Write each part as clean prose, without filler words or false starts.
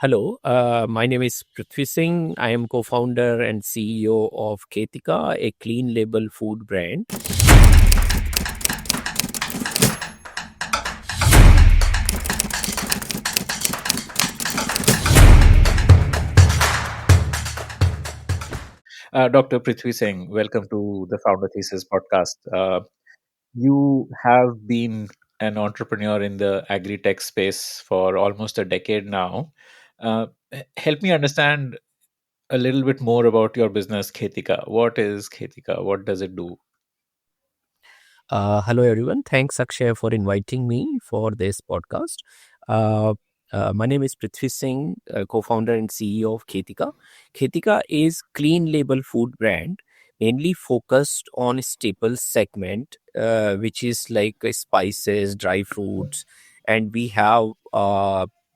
Hello, my name is Prithwi Singh. I am co-founder and CEO of Khetika, a clean label food brand. Dr. Prithvi Singh, welcome to the Founder Thesis podcast. You have been an entrepreneur in the agri-tech space for almost a decade now. Help me understand a little bit more about your business, Khetika. What is Khetika? What does it do? Hello, everyone. Thanks, Akshay, for inviting me for this podcast. Uh, my name is Prithvi Singh, co-founder and CEO of Khetika. Khetika is clean label food brand, mainly focused on staple segment, which is like spices, dry fruits, and we have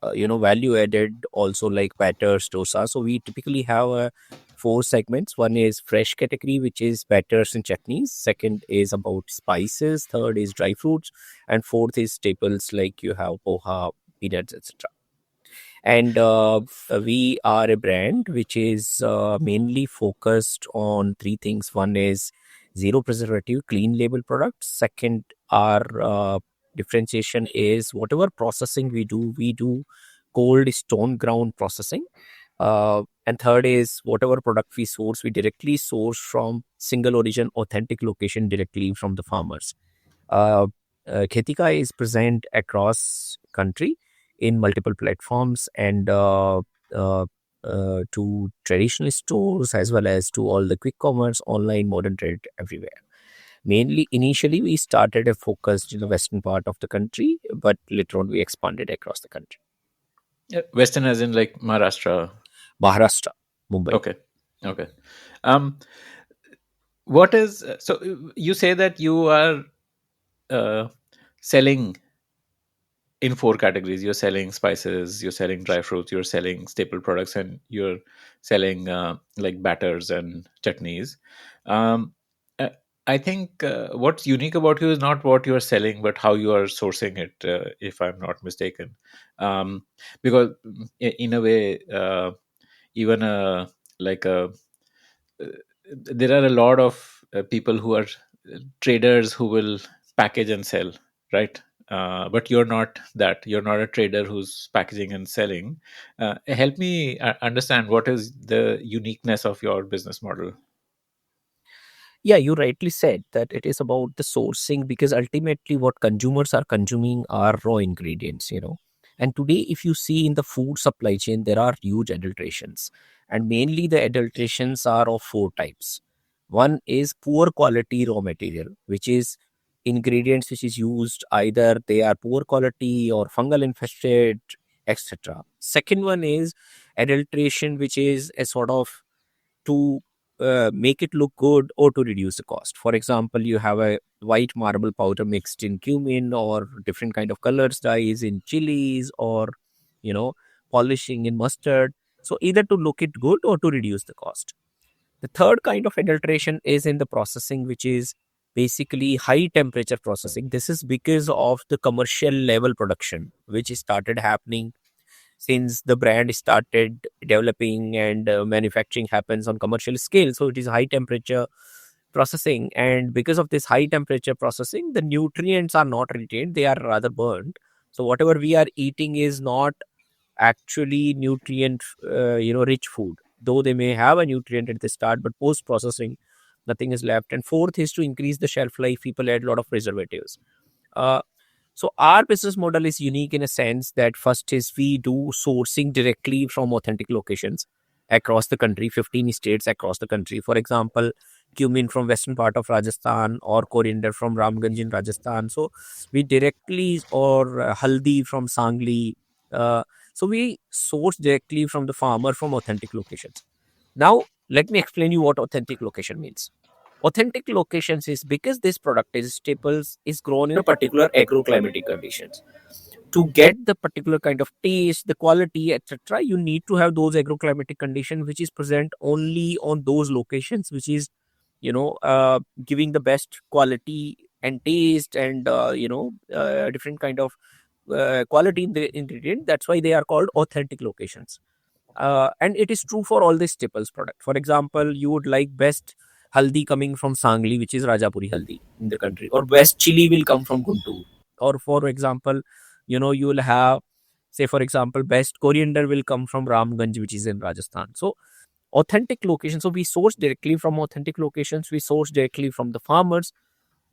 value added also like batters, dosa. So we typically have four segments. One is fresh category, which is batters and chutneys. Second is about spices. Third is dry fruits, and fourth is staples like you have poha, peanuts, etc. And we are a brand which is mainly focused on three things. One is zero preservative, clean label products. Second, our differentiation is whatever processing we do cold stone ground processing. And third is whatever product we source, we directly source from single origin, authentic location directly from the farmers. Uh, Khetika is present across country in multiple platforms and to traditional stores as well as to all the quick commerce, online, modern trade everywhere. Mainly, initially, we started a focused in the western part of the country, but later on we expanded across the country. Western as in like Maharashtra. Maharashtra, Mumbai. Okay. Okay. Um, what is so you say that you are uh, selling in four categories. You're selling spices, you're selling dry fruits, you're selling staple products, and you're selling like batters and chutneys. um, uh, I think what's unique about you is not what you're selling but how you are sourcing it, if I'm not mistaken. Because in a way, even like a uh, there are a lot of people who are traders who will package and sell, right? But you're not that. You're not a trader who's packaging and selling. Help me understand what is the uniqueness of your business model. Yeah, you rightly said that it is about the sourcing because ultimately what consumers are consuming are raw ingredients. And today, if you see in the food supply chain, there are huge adulterations. And mainly the adulterations are of four types. One is poor quality raw material, which is ingredients which is used either they are poor quality or fungal infested, etc. Second one is adulteration, which is a sort of to make it look good or to reduce the cost. For example, you have a white marble powder mixed in cumin or different kind of colors dyes in chilies or you know polishing in mustard. So either to look it good or to reduce the cost. The third kind of adulteration is in the processing, which is basically high temperature processing. This is because of the commercial level production which started happening since the brand started developing and manufacturing happens on commercial scale. So it is high temperature processing, and because of this high temperature processing, the nutrients are not retained, they are rather burned. So whatever we are eating is not actually nutrient rich food, though they may have a nutrient at the start, but post processing nothing is left. And fourth is to increase the shelf life, people add a lot of preservatives. uh, so our business model is unique in a sense that first is we do sourcing directly from authentic locations across the country, 15 states across the country. For example, cumin from western part of Rajasthan or coriander from Ramganj in Rajasthan. So we directly or haldi from Sangli. Uh, so we source directly from the farmer from authentic locations. Now let me explain you what authentic location means. Authentic locations is because this product is staples is grown in a particular agroclimatic conditions. To get the particular kind of taste, the quality, etc., you need to have those agroclimatic conditions which is present only on those locations, which is giving the best quality and taste and different kind of quality in the ingredient. That's why they are called authentic locations. And it is true for all the staples product. For example, you would like best haldi coming from Sangli, which is Rajapuri haldi in the country, or best chili will come from Guntur. Or for example, you will have, say for example, best coriander will come from Ramganj, which is in Rajasthan. So authentic locations. So we source directly from authentic locations. We source directly from the farmers,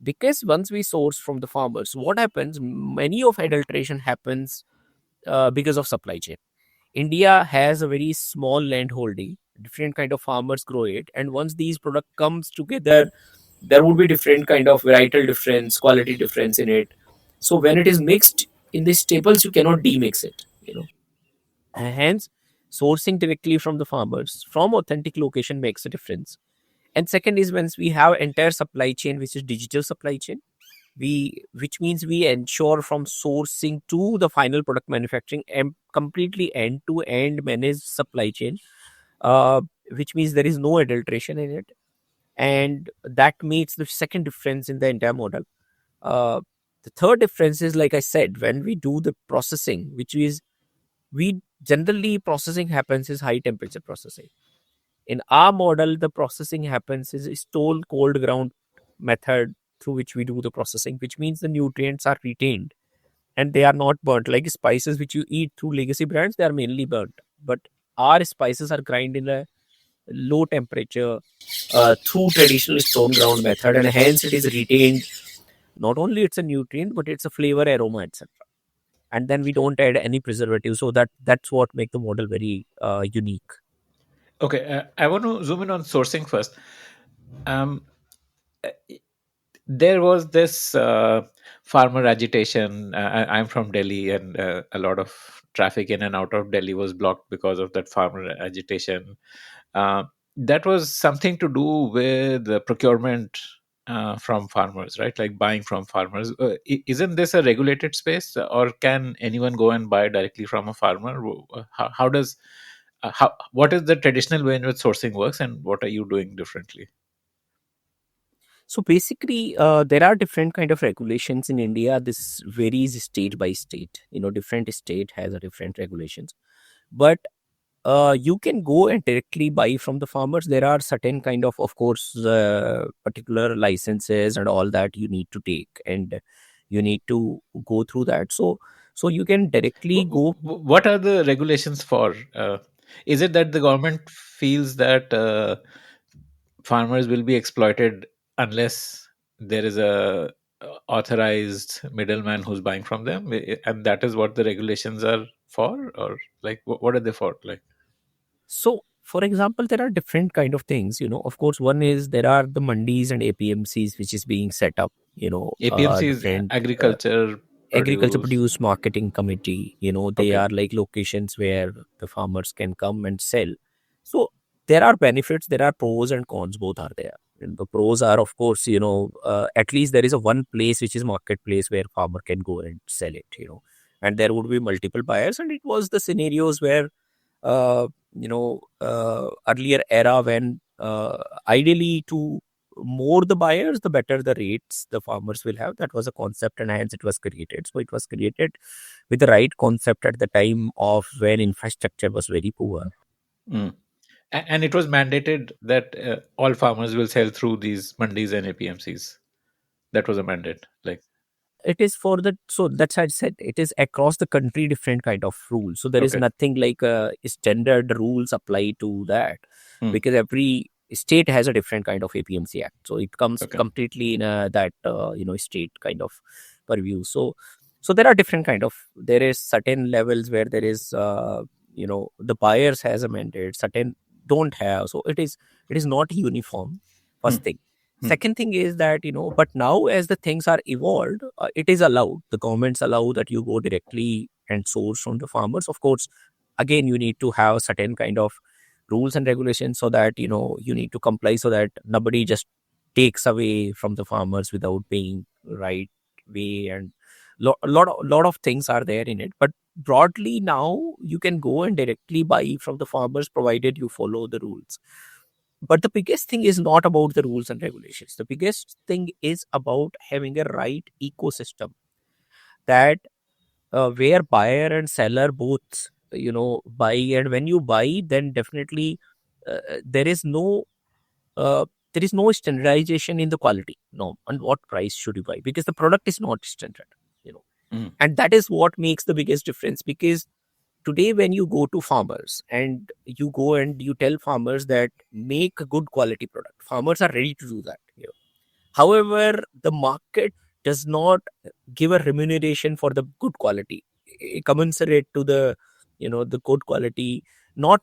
because once we source from the farmers, what happens? Many of adulteration happens because of supply chain. India has a very small land holding. Different kind of farmers grow it, and once these product comes together, there would be different kind of varietal difference, quality difference in it. So when it is mixed in the staples, you cannot demix it. And hence, sourcing directly from the farmers from authentic location makes a difference. And second is, once we have entire supply chain, which is digital supply chain, which means we ensure from sourcing to the final product manufacturing and completely end to end managed supply chain, uh, which means there is no adulteration in it. And that makes the second difference in the entire model. uh, the third difference is, like I said, when we do the processing, which is, we generally processing happens is high temperature processing. In our model, the processing happens is stone cold ground method through which we do the processing, which means the nutrients are retained and they are not burnt. Like spices which you eat through legacy brands, they are mainly burnt. But our spices are grind in a low temperature through traditional stone ground method, and hence it is retained. Not only it's a nutrient, but it's a flavor, aroma, etc. And then we don't add any preservative, so that's what make the model very unique. Okay, I want to zoom in on sourcing first. Um, uh, there was this farmer agitation. I'm from Delhi, and a lot of traffic in and out of Delhi was blocked because of that farmer agitation. Uh, that was something to do with the procurement from farmers, right? Like buying from farmers. Isn't this a regulated space, or can anyone go and buy directly from a farmer? How does how what is the traditional way in which sourcing works, and what are you doing differently? So basically, there are different kind of regulations in India. This varies state by state. Different state has a different regulations. But you can go and directly buy from the farmers. There are certain kind of course, particular licenses and all that you need to take, and you need to go through that. So you can directly go. What are the regulations for? Is it that the government feels that farmers will be exploited unless there is a authorized middleman who's buying from them, and that is what the regulations are for, or like what are they for? Like So, for example, there are different kind of things. Of course, one is there are the mandis and APMCs which is being set up. APMC is Different agriculture agriculture produce. produce marketing committee. They Okay. are like locations where the farmers can come and sell. So there are benefits, there are pros and cons, both are there. And the pros are, of course, at least there is a one place which is marketplace where farmer can go and sell it. And there would be multiple buyers, and it was the scenarios where earlier era, when ideally, to more the buyers, the better the rates the farmers will have. That was a concept, and hence it was created. So it was created with the right concept at the time of when infrastructure was very poor. Mm. And it was mandated that all farmers will sell through these mandis and APMCs. That was a mandate. Like It is for the, so that's how I said it is across the country, different kind of rules. So there is okay. nothing like standard rules apply to that, Mm. because every state has a different kind of APMC act. So it comes Okay. completely in that state kind of purview. So there are different kind of, there is certain levels where there is the buyers has a mandate, certain don't have. So it is not uniform. Mm. First thing. Mm. Second thing is that, but now as the things are evolved, it is allowed. The governments allow that you go directly and source from the farmers. Of course, again, you need to have certain kind of rules and regulations, so that, you need to comply, so that nobody just takes away from the farmers without paying right way. And lot of things are there in it. But broadly, now you can go and directly buy from the farmers, provided you follow the rules. But the biggest thing is not about the rules and regulations. The biggest thing is about having a right ecosystem, that where buyer and seller both buy, and when you buy, then definitely uh, there is no uh, there is no standardization in the quality norm and what price should you buy, because the product is not standard, you know Mm, and that is what makes the biggest difference. Because today when you go to farmers and you go and you tell farmers that make a good quality product, farmers are ready to do that. However, the market does not give a remuneration for the good quality commensurate to the good quality. Not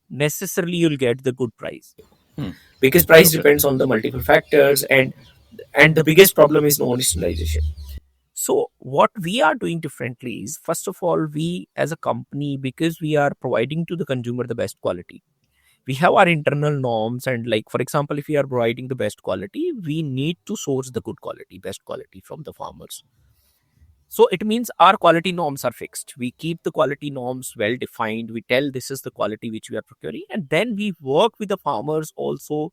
necessarily you'll get the good price, mm. because price Okay. depends on the multiple factors, and the biggest problem is no industrialization. So what we are doing differently is, first of all, we as a company, because we are providing to the consumer the best quality, we have our internal norms. And like, for example, if we are providing the best quality, we need to source the good quality, best quality from the farmers. So it means our quality norms are fixed. We keep the quality norms well defined. We tell this is the quality which we are procuring, and then we work with the farmers also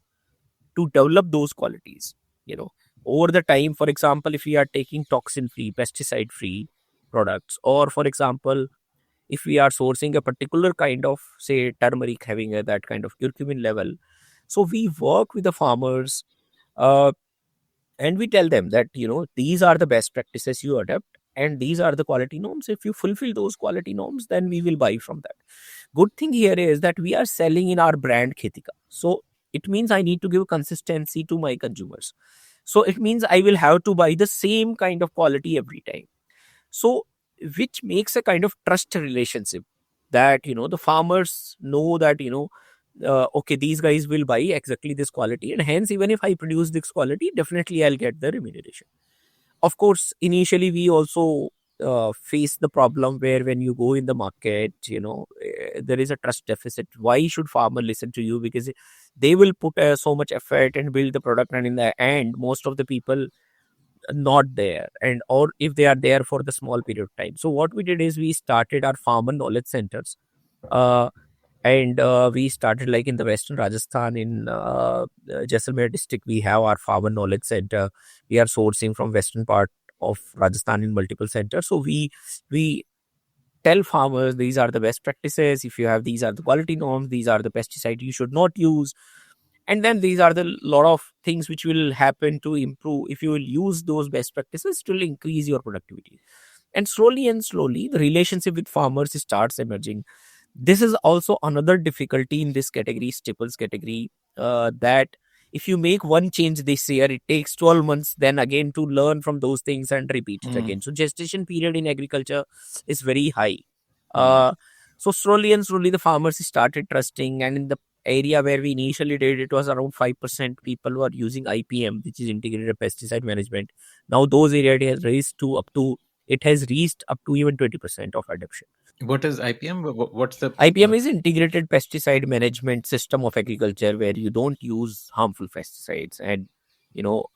to develop those qualities. you know over the time, for example, if we are taking toxin free, pesticide free products, or for example, if we are sourcing a particular kind of, say, turmeric having that kind of curcumin level, so we work with the farmers, uh, and we tell them that these are the best practices you adapt, and these are the quality norms. If you fulfill those quality norms, then we will buy from that. Good thing here is that we are selling in our brand Khetika. So it means I need to give consistency to my consumers. So it means I will have to buy the same kind of quality every time. So which makes a kind of trust relationship, that the farmers know that okay, these guys will buy exactly this quality, and hence even if I produce this quality, definitely I'll get the remuneration. Of course, initially we also face the problem where when you go in the market, there is a trust deficit. Why should farmer listen to you? Because they will put so much effort and build the product, and in the end, most of the people are not there, and or if they are there for the small period of time. So what we did is we started our farmer knowledge centers. And we started like in the western Rajasthan, in Jaisalmer district. We have our farmer knowledge center. We are sourcing from western part of Rajasthan in multiple centers. So we tell farmers these are the best practices. If you have, these are the quality norms, these are the pesticide you should not use, and then these are the lot of things which will happen to improve. If you will use those best practices, it will increase your productivity. And slowly the relationship with farmers starts emerging. This is also another difficulty in this category, staples category, that if you make one change this year, it takes 12 months then again to learn from those things and repeat it Mm, again. So gestation period in agriculture is very high. mm. uh, so slowly the farmers started trusting, and in the area where we initially did, it was around 5% people were using IPM, which is integrated pesticide management. Now those area it has reached up to even 20% of adoption. What is IPM? What's the IPM is integrated pesticide management system of agriculture, where you don't use harmful pesticides. And you know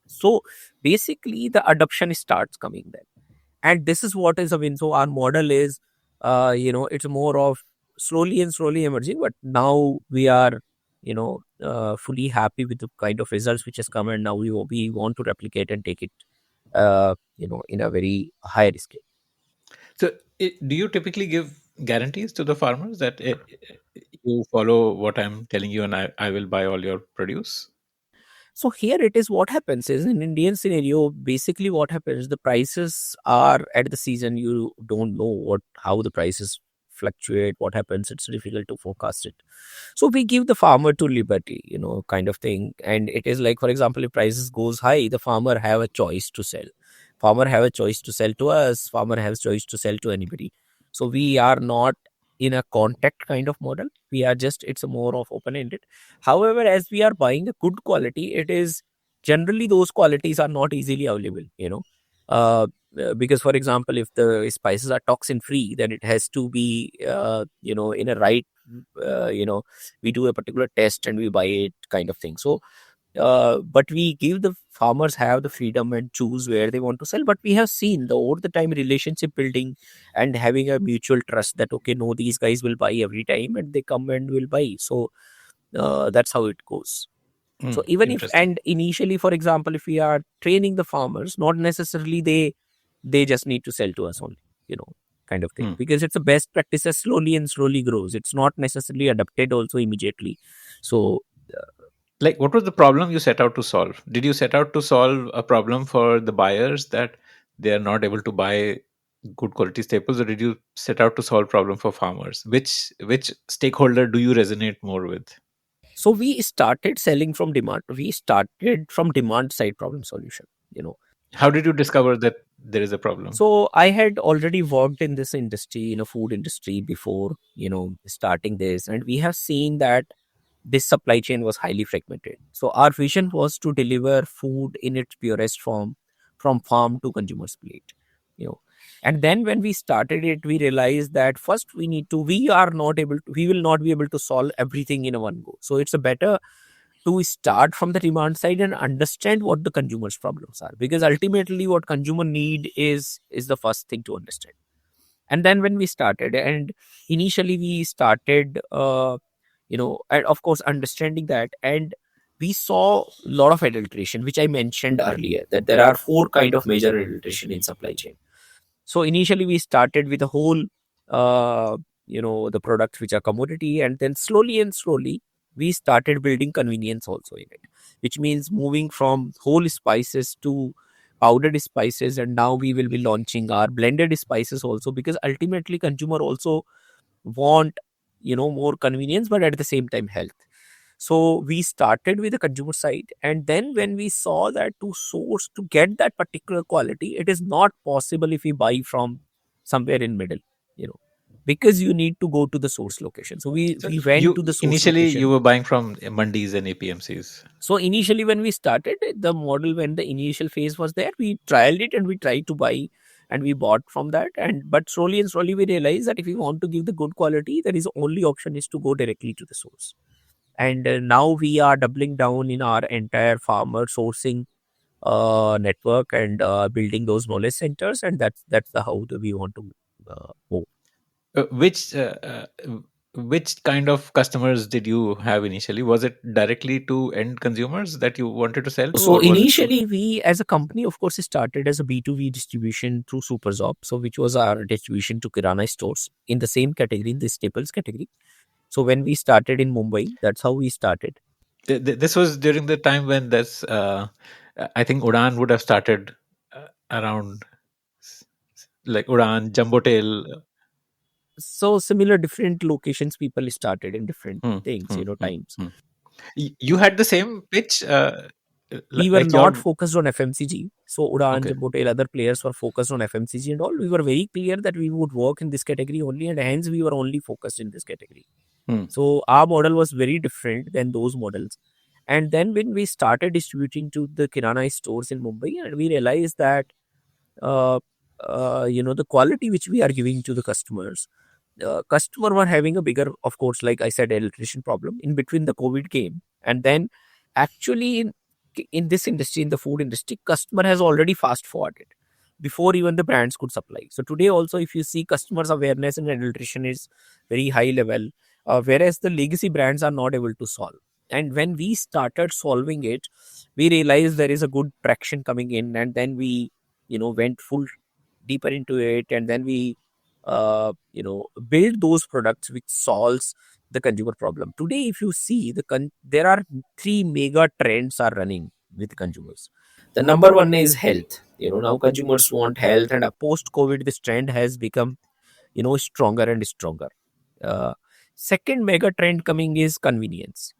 so basically the adoption starts coming then, and this is what is a win. So our model is, it's more of slowly emerging, but now we are fully happy with the kind of results which has come, and now we want to replicate and take it in a very higher scale. So, do you typically give guarantees to the farmers that you follow what I'm telling you and I will buy all your produce? So here it is, what happens is, in Indian scenario, basically what happens, the prices are at the season. You don't know how the prices fluctuate, what happens. It's difficult to forecast it. So we give the farmer to liberty, kind of thing. And it is like, for example, if prices goes high, the farmer have a choice to sell. Farmer have a choice to sell to us. Farmer has choice to sell to anybody. So we are not in a contact kind of model. We are just, it's a more of open ended. However, as we are buying a good quality, it is generally those qualities are not easily available. Uh, because for example, if the spices are toxin free, then it has to be in a right we do a particular test and we buy it, kind of thing. So but we give the farmers have the freedom and choose where they want to sell. But we have seen the over the time relationship building and having a mutual trust that, okay, no, these guys will buy every time and they come and will buy. So that's how it goes. Hmm, So even if, interesting. and initially, for example, if we are training the farmers, not necessarily they they just need to sell to us only, kind of thing. Hmm. Because it's a best practice that slowly and slowly grows. It's not necessarily adopted also immediately. So Like, what was the problem you set out to solve? Did you set out to solve a problem for the buyers that they are not able to buy good quality staples, or did you set out to solve problem for farmers? Which stakeholder do you resonate more with? so we started selling from demand. We started from demand side problem solution, How did you discover that there is a problem? So I had already worked in this industry, in a food industry before, starting this, and we have seen that this supply chain was highly fragmented. So our vision was to deliver food in its purest form from farm to consumer's plate, you know. And then when we started it, we realized that first we will not be able to solve everything in a one go. So it's a better to start from the demand side and understand what the consumer's problems are, because ultimately what consumer need is the first thing to understand. And then when we started, and initially we started and of course understanding that, and we saw a lot of adulteration, which I mentioned earlier, that there are four kind of major adulteration in supply chain. So initially we started with a whole, the products which are commodity, and then slowly and slowly we started building convenience also in it, which means moving from whole spices to powdered spices, and now we will be launching our blended spices also, because ultimately consumer also want more convenience, but at the same time health. So we started with the consumer side, and then when we saw that to source to get that particular quality, it is not possible if we buy from somewhere in middle, you know, because you need to go to the source location. So we So we went you to the source initially you location. were buying from mandis and APMCs. So initially when we started the model, when the initial phase was there, we trialed it and we tried to buy and we bought from that. And but slowly and slowly we realized that if we want to give the good quality, there is only option is to go directly to the source. And now we are doubling down in our entire farmer sourcing network, and building those knowledge centers, and that's the how we want to move. Uh, which uh, uh, which kind of customers did you have initially? Was it directly to end consumers that you wanted to sell to, So or was it to? initially, we as a company, of course, started as a B2B distribution through SuperZop, so which was our distribution to Kirana stores in the same category, in the staples category. So when we started in Mumbai, that's how we started. This was during the time when I think Udan would have started around, like Udan, Jumbo Tail. So similar, different locations, people started in different Hmm, things, hmm, hmm, times. hmm. You had the same pitch, We were like not your. focused on FMCG. So Udan, Okay. Jumbo Tail, other players were focused on FMCG and all. We were very clear that we would work in this category only, and hence we were only focused in this category. Hmm. So our model was very different than those models. And then when we started distributing to the Kirana stores in Mumbai, and we realized that uh, the quality which we are giving to the customers, customer were having a bigger, of course, like I said, electrician problem. In between the COVID came, and then actually in this industry, in the food industry, customer has already fast forwarded before even the brands could supply. So today also, if you see, customers awareness in adulteration is very high level, whereas the legacy brands are not able to solve. And when we started solving it, we realized there is a good traction coming in, and then we went full deeper into it, and then we build those products which solves the consumer problem. Today if you see, there are three mega trends are running with consumers. The number one is health. Now consumers want health, and post COVID this trend has become stronger and stronger. uh, Second mega trend coming is convenience.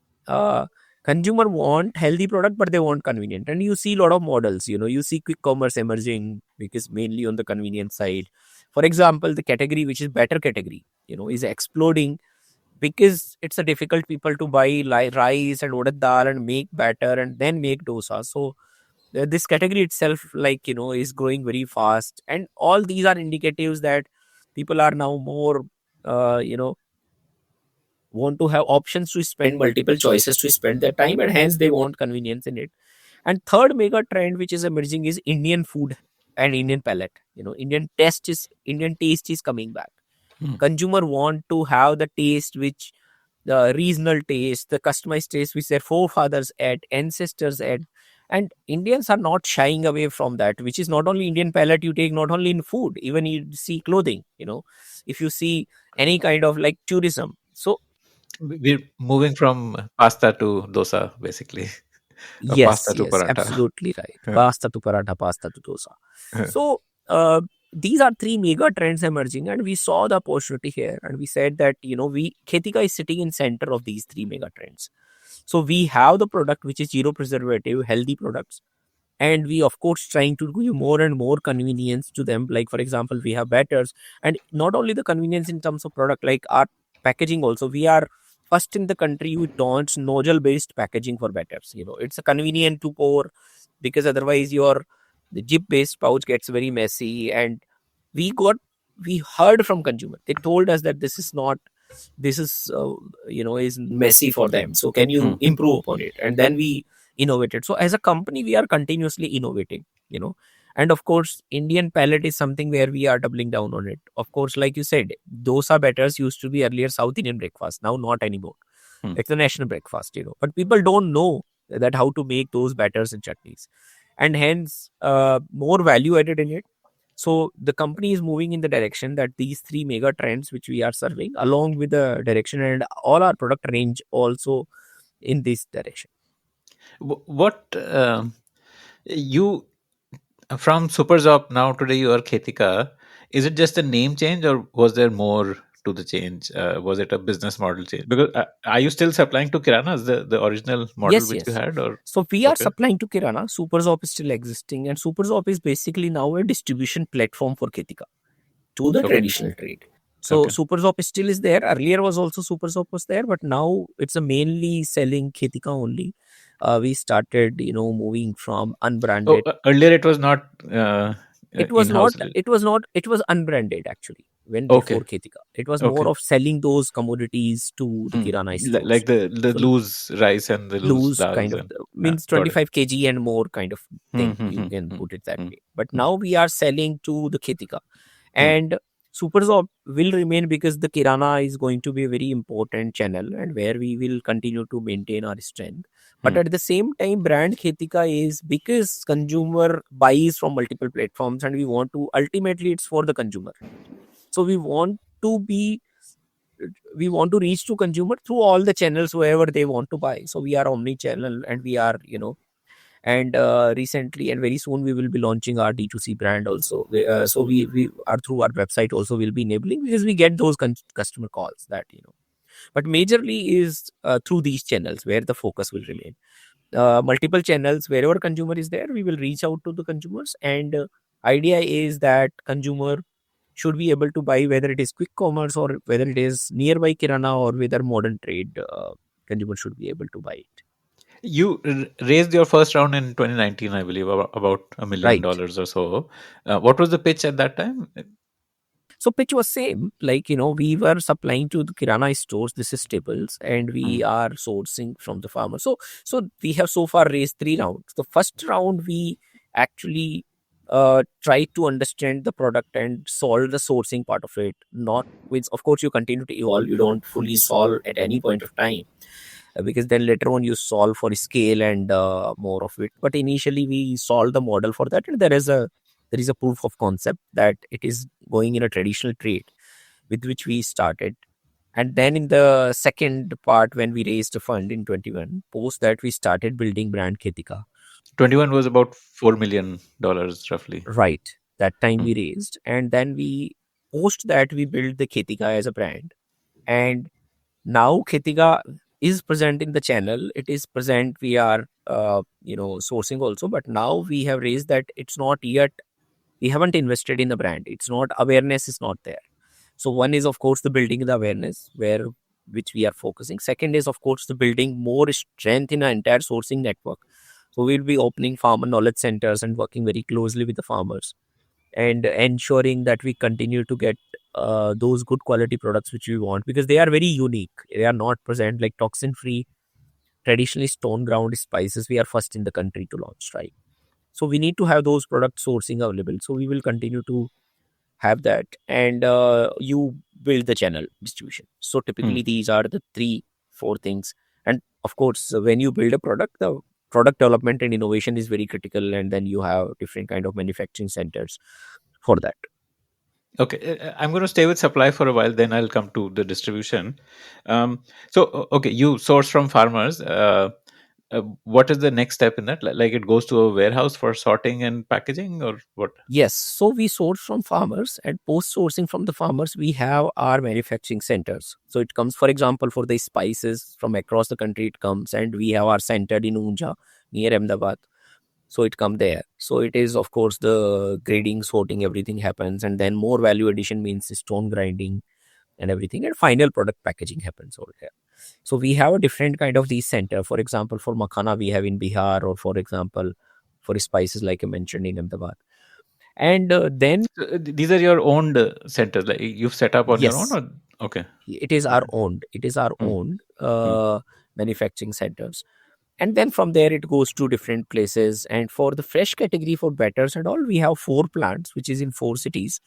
Consumer want healthy product, but they want convenient, and you see a lot of models. You see quick commerce emerging, because mainly on the convenience side. For example, the category which is better category, is exploding, because it's a difficult people to buy rice and urad dal and make batter and then make dosa. So this category itself, like is growing very fast, and all these are indicatives that people are now more uh, you know want to have options to spend, multiple choices to spend their time, and hence they want convenience in it. And third mega trend which is emerging is Indian food and Indian palate. Indian taste is coming back. Hmm. Consumer want to have the taste which, the regional taste, the customized taste which their forefathers had, ancestors had. And Indians are not shying away from that, which is not only Indian palate you take, not only in food, even you see clothing, if you see any kind of like tourism. So We're moving from pasta to dosa, basically, or yes, pasta to yes, paratha. absolutely right. Pasta to paratha, pasta to dosa. So these are three mega trends emerging, and we saw the opportunity here, and we said that we Khetika is sitting in center of these three mega trends. So we have the product which is zero preservative, healthy products, and we of course trying to give more and more convenience to them. Like for example, we have batters, and not only the convenience in terms of product, like our packaging also. We are first in the country who launched nozzle based packaging for batters. It's a convenient to pour, because otherwise your the zip based pouch gets very messy. And we got we heard from consumer, they told us that this is is messy for them, so can you Hmm. improve upon it? And then we innovated. So as a company we are continuously innovating. And of course Indian palate is something where we are doubling down on it. Of course, like you said, dosa batters used to be earlier South Indian breakfast, now not anymore. Hmm. It's a national breakfast. But people don't know that how to make those batters and chutneys, and hence more value added in it. So the company is moving in the direction that these three mega trends which we are serving, along with the direction, and all our product range also in this direction. What you from SuperZop now today you are Khetika. Is it just a name change, or was there more to the change? Was it a business model change? Because are you still supplying to Kiranas, the original model Yes, which you yes. had, or So we are okay, supplying to Kirana. SuperZop is still existing, and SuperZop is basically now a distribution platform for Khetika to the okay, traditional trade. So okay. SuperZop still is there. Earlier was also SuperZop was there, but now it's a mainly selling Khetika only. We started, moving from Oh, unbranded. earlier it was not It was not. in-house. It was not. It was unbranded actually. When before Okay, Khetika, it was more okay. of selling those commodities to the Hmm. Kirana stores. Like the So loose rice and the loose loose dals kind of and means got it. 25 kg and more kind of Hmm, thing, hmm, you hmm, can hmm, put it that hmm, way. But hmm, now we are selling to the Khetika, hmm, and SuperZop will remain because the Kirana is going to be a very important channel, and where we will continue to maintain our strength. But hmm. at the same time, brand Khetika is because consumer buys from multiple platforms, and we want to ultimately it's for the consumer. So to be we want to reach to consumer through all the channels wherever they want to buy. So we are omni-channel, and we are and recently and very soon we will be launching our D2C brand also. So we are through our website also will be enabling, because we get those customer calls that but majorly is through these channels where the focus will remain. Multiple channels wherever consumer is there, we will reach out to the consumers. And idea is that consumer should be able to buy, whether it is quick commerce or whether it is nearby kirana or whether modern trade, consumer should be able to buy it. You raised your first round in 2019, I believe, about $1 million Right. or so. What was the pitch at that time? So pitch was same, like we were supplying to the kirana stores. This is staples, and we Hmm, are sourcing from the farmer. So we have so far raised three rounds. The first round we actually try to understand the product and solve the sourcing part of it. Not with, of course, you continue to evolve. You don't fully solve at any point of time, because then later on you solve for scale and more of it. But initially we solve the model for that, and there is a proof of concept that it is going in a traditional trade, with which we started. And then in the second part, when we raised a fund in 21, post that we started building brand Khetika. 21 was about $4 million roughly. Right. That time Hmm, we raised, and then we post that we built the Khetika as a brand. And now Khetika is present in the channel. It is present. We are, sourcing also. But now we have raised that it's not yet. We haven't invested in the brand. It's not, awareness is not there. So one is of course the building the awareness, where which we are focusing. Second is of course the building more strength in our entire sourcing network. So we'll be opening farmer knowledge centers and working very closely with the farmers, and ensuring that we continue to get those good quality products which we want, because they are very unique. They are not present like toxin free, traditionally stone ground spices. We are first in the country to launch, right? So we need to have those product sourcing available. So we will continue to have that, and you build the channel distribution. So hmm. typically these are the three, four things. And of course, when you build a product, the product development and innovation is very critical, and then you have different kind of manufacturing centers for that. Okay, I'm going to stay with supply for a while, then I'll come to the distribution. Okay, you source from farmers. What is the next step in that? Like it goes to a warehouse for sorting and packaging, or what? Yes, so we source from farmers, and post sourcing from the farmers, we have our manufacturing centers. So it comes, for example, for the spices from across the country, it comes, and we have our center in Unja near Ahmedabad. So it come there. So it is, of course, the grading, sorting, everything happens, and then more value addition means stone grinding and everything, and final product packaging happens over here. So we have a different kind of these center. For example, for makhana we have in Bihar, or for example, for spices like I mentioned in Ahmedabad. And then So, these are your owned centers, like you've set up on your own, yes, or okay? it is our Okay. own. It is our Hmm. own Hmm. manufacturing centers, and then from there it goes to different places. And for the fresh category, for batters and all, we have 4 plants, which is in 4 cities: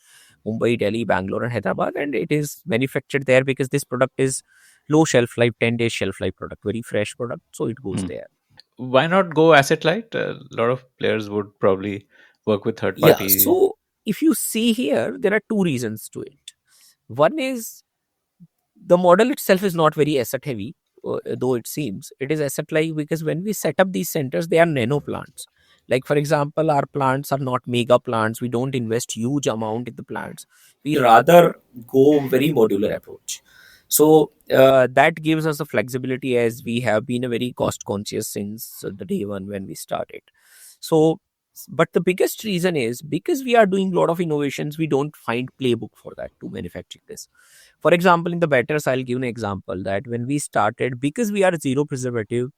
Mumbai, Delhi, Bangalore, and Hyderabad. And it is manufactured there because this product is low shelf life, 10 days shelf life product, very fresh product. So it goes Hmm. there. Why not go asset light? A lot of players would probably work with third Yeah. party. So if you see here, there are 2 reasons to it. One is the model itself is not very asset heavy, though it seems it is asset light, because when we set up these centers, they are nano plants. Like for example, our plants are not mega plants. We don't invest huge amount in the plants. We rather go very modular approach. So that gives us a flexibility, as we have been a very cost conscious since the day one when we started. So, but the biggest reason is because we are doing a lot of innovations, we don't find playbook for that to manufacture this. For example, in the batters, I'll give an example that when we started, because we are zero preservative,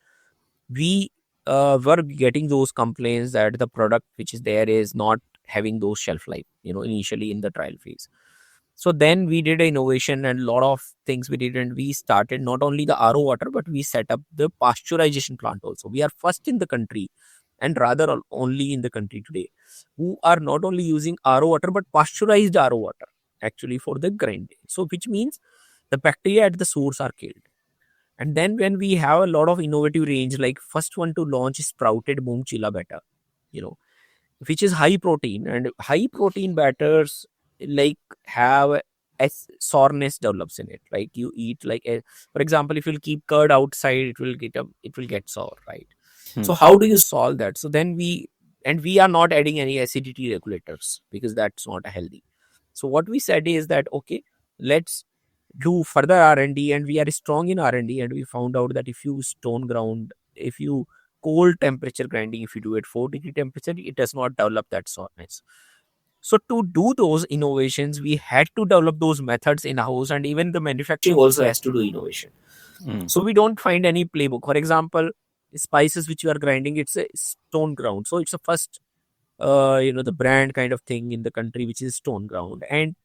we were getting those complaints that the product which is there is not having those shelf life, initially in the trial phase. So then we did an innovation and a lot of things we did, and we started not only the RO water, but we set up the pasteurization plant also. We are first in the country, and rather only in the country today, who are not only using RO water but pasteurized RO water actually for the grinding. So which means the bacteria at the source are killed. And then when we have a lot of innovative range, like first one to launch is sprouted moong chila batter, you know, which is high protein, and high protein batters like have a soreness develops in it. Like you eat like for example, if you'll keep curd outside, it will get sour, right? Hmm. So how do you solve that? So then we are not adding any acidity regulators because that's not healthy. So what we said is that okay, let's do further R&D, and we are strong in R&D, and we found out that if you stone ground, if you cold temperature grinding, if you do it 4-degree temperature, it does not develop that sourness. So to do those innovations, we had to develop those methods in house, and even the manufacturing also has to do innovation. Hmm. So we don't find any playbook. For example, spices which you are grinding, it's a stone ground. So it's the first, the brand kind of thing in the country which is stone ground, and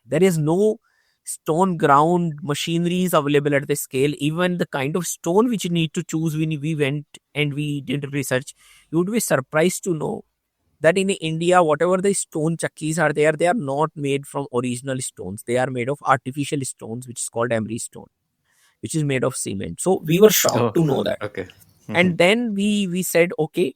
there is no stone ground machineries available at the scale. Even the kind of stone which you need to choose, when we went and we did research, you would be surprised to know that in India, whatever the stone chakkis are there, they are not made from original stones. They are made of artificial stones, which is called emery stone, which is made of cement. So we were shocked Oh, to know that. okay. And then we said, okay,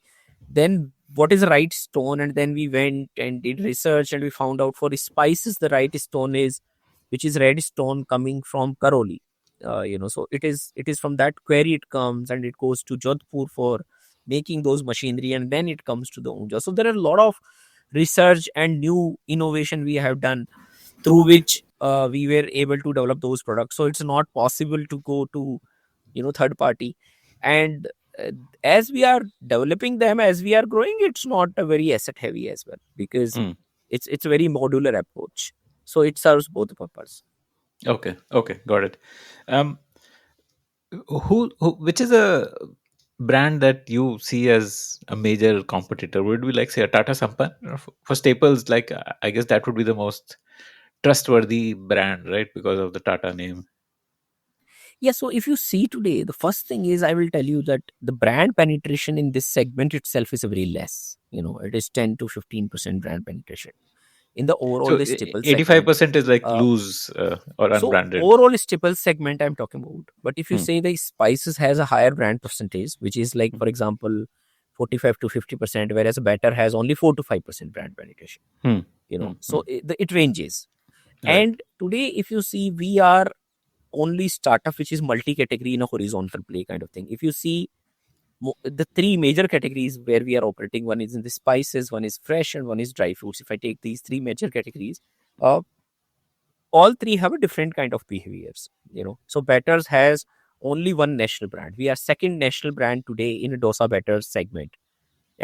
then what is the right stone? And then we went and did research, and we found out for spices the right stone is, which is red stone coming from Karoli. So it is from that quarry it comes, and it goes to Jodhpur for making those machinery, and then it comes to the Unja. So there are a lot of research and new innovation we have done, through which we were able to develop those products. So it's not possible to go to third party. And uh, as we are developing them, as we are growing, it's not a very asset heavy as well, because Hmm. it's a very modular approach, so it serves both purpose. Okay. Okay. Got it. Um, which is a brand that you see as a major competitor? Would we like say a Tata Sampann? Or for staples? Like I guess that would be the most trustworthy brand, right? Because of the Tata name. Yeah, so if you see today, the first thing is, I will tell you that the brand penetration in this segment itself is very less. It is 10 to 15% brand penetration in the overall So the staple segment. 85% is like Uh, loose or so unbranded. overall staple segment I'm talking about. But if you Hmm. say the spices has a higher brand percentage, which is like Hmm. for example 45 to 50%, whereas a batter has only 4 to 5% brand penetration. Hmm. So it ranges. Right. And today, if you see, we are only startup which is multi-category in a horizontal play kind of thing. If you see the three major categories where we are operating, one is in the spices, one is fresh, and one is dry fruits. If I take these three major categories, uh, all three have a different kind of behaviors. So batters has only one national brand. We are second national brand today in a dosa batters segment,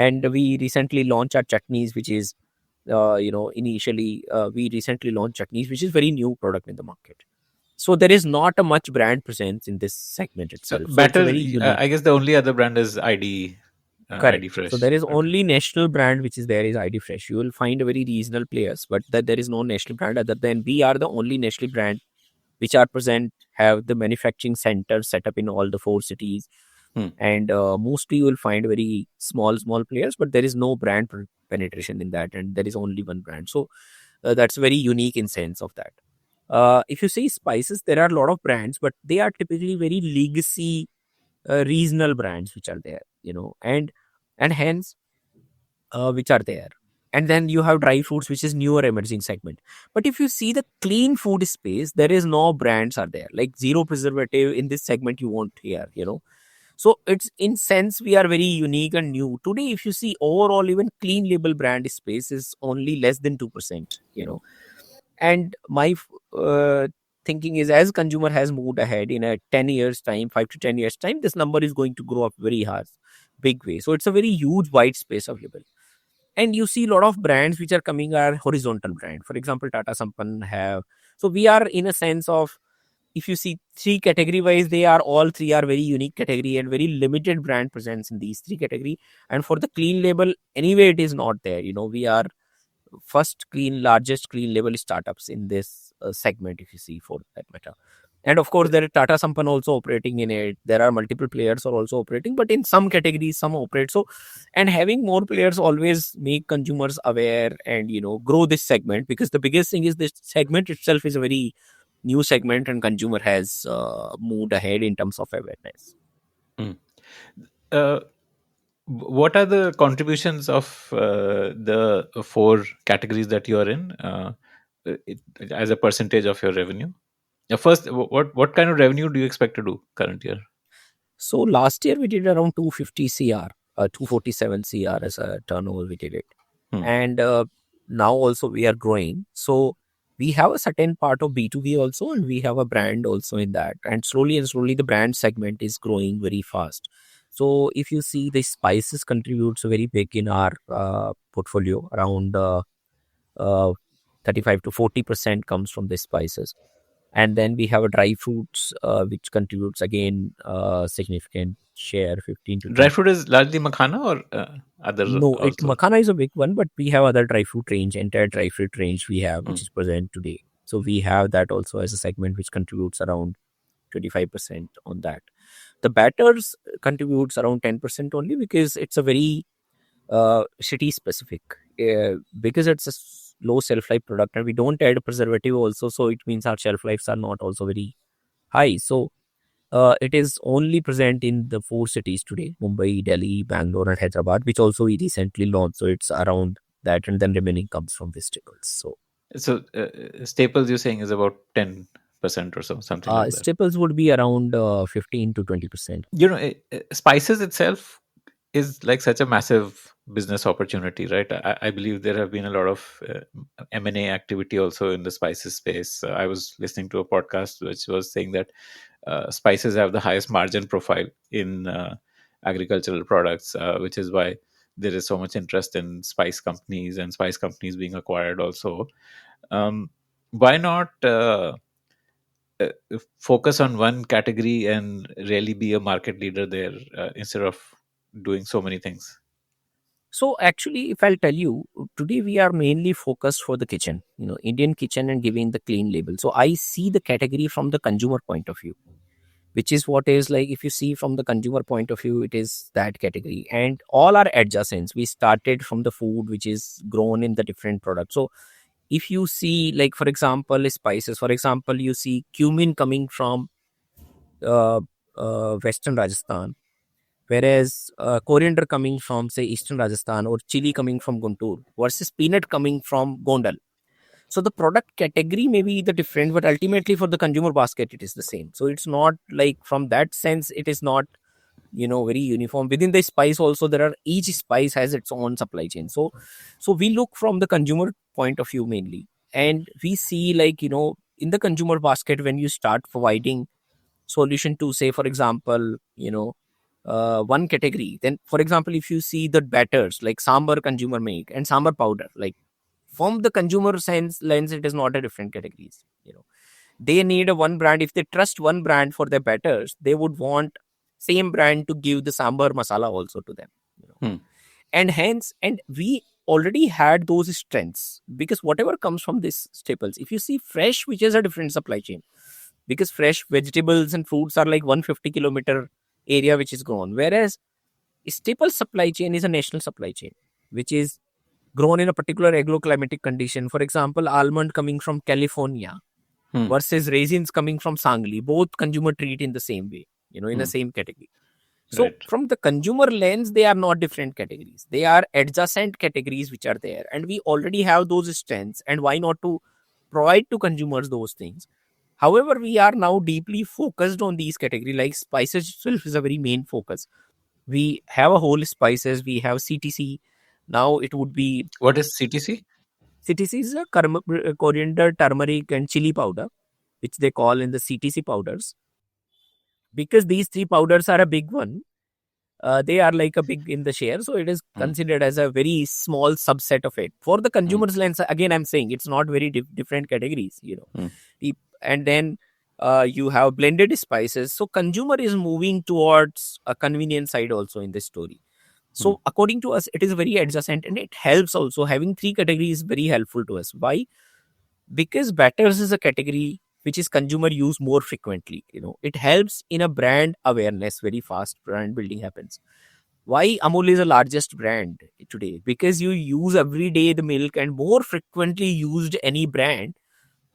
and we recently launched our chutneys, which is initially we recently launched chutneys, which is very new product in the market. So there is not a much brand presence in this segment So itself. So it's a batter, very unique. I guess the only other brand is ID Correct. So Fresh. there is Okay. only national brand which is there is ID Fresh. You will find a very regional players, but that there is no national brand other than we are the only national brand which are present, have the manufacturing center set up in all the four cities, Hmm. and mostly you will find very small players, but there is no brand penetration in that, and there is only one brand. So that's very unique in sense of that. If you say spices, there are a lot of brands, but they are typically very legacy regional brands which are there, and hence which are there. And then you have dry fruits, which is newer emerging segment. But if you see the clean food space, there is no brands are there like zero preservative in this segment. You won't hear. So it's in sense we are very unique and new today. If you see overall, even clean label brand space is only less than 2%. And my thinking is, as consumer has moved ahead in a 10 years time, 5 to 10 years time, this number is going to grow up very hard, big way. So it's a very huge wide space available. And you see a lot of brands which are coming are horizontal brand. For example, Tata, Sampann have. So we are in a sense of, if you see three category wise, they are all three are very unique category and very limited brand presence in these three category. And for the clean label, anyway, it is not there. We are largest clean label startups in this segment, if you see, for that matter. And of course, there is Tata Sampann also operating in it. There are multiple players are also operating, but in some categories, some operate. So, and having more players always make consumers aware and grow this segment, because the biggest thing is this segment itself is a very new segment and consumer has moved ahead in terms of awareness. Hmm. Uh, what are the contributions of the four categories that you are in, it, as a percentage of your revenue? First, what kind of revenue do you expect to do current year? So last year we did around 250 CR, 247 CR as a turnover we did it. Hmm. And now also we are growing. So we have a certain part of B2B also, and we have a brand also in that. And slowly the brand segment is growing very fast. So if you see, the spices contributes very big in our portfolio, around uh, 35 to 40% comes from the spices. And then we have a dry fruits, which contributes again significant share, 15 to Dry 20. fruit is largely makhana or other No, it also? makhana is a big one, but we have other dry fruit range, entire dry fruit range we have, Hmm. which is present today. So we have that also as a segment which contributes around 25% on that. The batters contributes around 10% only, because it's a very city specific, because it's a low shelf life product and we don't add preservative also. So it means our shelf lives are not also very high. So it is only present in the four cities today: Mumbai, Delhi, Bangalore, and Hyderabad, which also we recently launched. So it's around that, and then remaining comes from vegetables. So So staples you're saying is about 10% or so, something like that. staples would be around 15 to 20%. Spices itself is like such a massive business opportunity, right? I believe there have been a lot of M&A activity also in the spices space. I was listening to a podcast which was saying that spices have the highest margin profile in agricultural products, which is why there is so much interest in spice companies and spice companies being acquired also. Um, why not focus on one category and really be a market leader there, instead of doing so many things? So actually, if I'll tell you, today we are mainly focused for the kitchen, Indian kitchen, and giving the clean label. So I see the category from the consumer point of view, which is what is like, if you see from the consumer point of view, it is that category. And all our adjacents, we started from the food which is grown in the different products. So if you see, like, for example, spices, for example, you see cumin coming from uh, Western Rajasthan, whereas coriander coming from, say, Eastern Rajasthan, or chili coming from Guntur, versus peanut coming from Gondal. So the product category may be the different, but ultimately for the consumer basket, it is the same. So it's not like, from that sense, it is not, very uniform. Within the spice also, there are, each spice has its own supply chain. So we look from the consumer point of view mainly, and we see, like, in the consumer basket, when you start providing solution to, say, for example, one category, then, for example, if you see the batters like sambar consumer make and sambar powder, like, from the consumer sense lens, it is not a different categories. They need a one brand. If they trust one brand for their batters, they would want same brand to give the sambar masala also to them. you know Hmm. and hence, and we already had those strengths, because whatever comes from these staples, if you see fresh, which is a different supply chain, because fresh vegetables and fruits are like 150-kilometer area which is grown, whereas staple supply chain is a national supply chain, which is grown in a particular agroclimatic condition. For example, almond coming from California Hmm. versus raisins coming from Sangli, both consumer treat in the same way, in the Hmm. same category. So Right. from the consumer lens, they are not different categories. They are adjacent categories which are there. And we already have those strengths. And why not to provide to consumers those things? However, we are now deeply focused on these categories. Like spices itself is a very main focus. We have a whole spices. We have CTC. Now it would be, What is CTC? CTC is a coriander, turmeric, and chili powder, which they call in the CTC powders. Because these three powders are a big one, they are like a big in the share, so it is Hmm. considered as a very small subset of it. For the Hmm. consumers lens, again, I'm saying it's not very different categories. Hmm. And then you have blended spices, so consumer is moving towards a convenience side also in this story. Hmm. So according to us, it is very adjacent, and it helps also. Having three categories is very helpful to us. Why? Because batters is a category which is consumer use more frequently. It helps in a brand awareness. Very fast brand building happens. Why Amul is the largest brand today? Because you use every day the milk, and more frequently used any brand,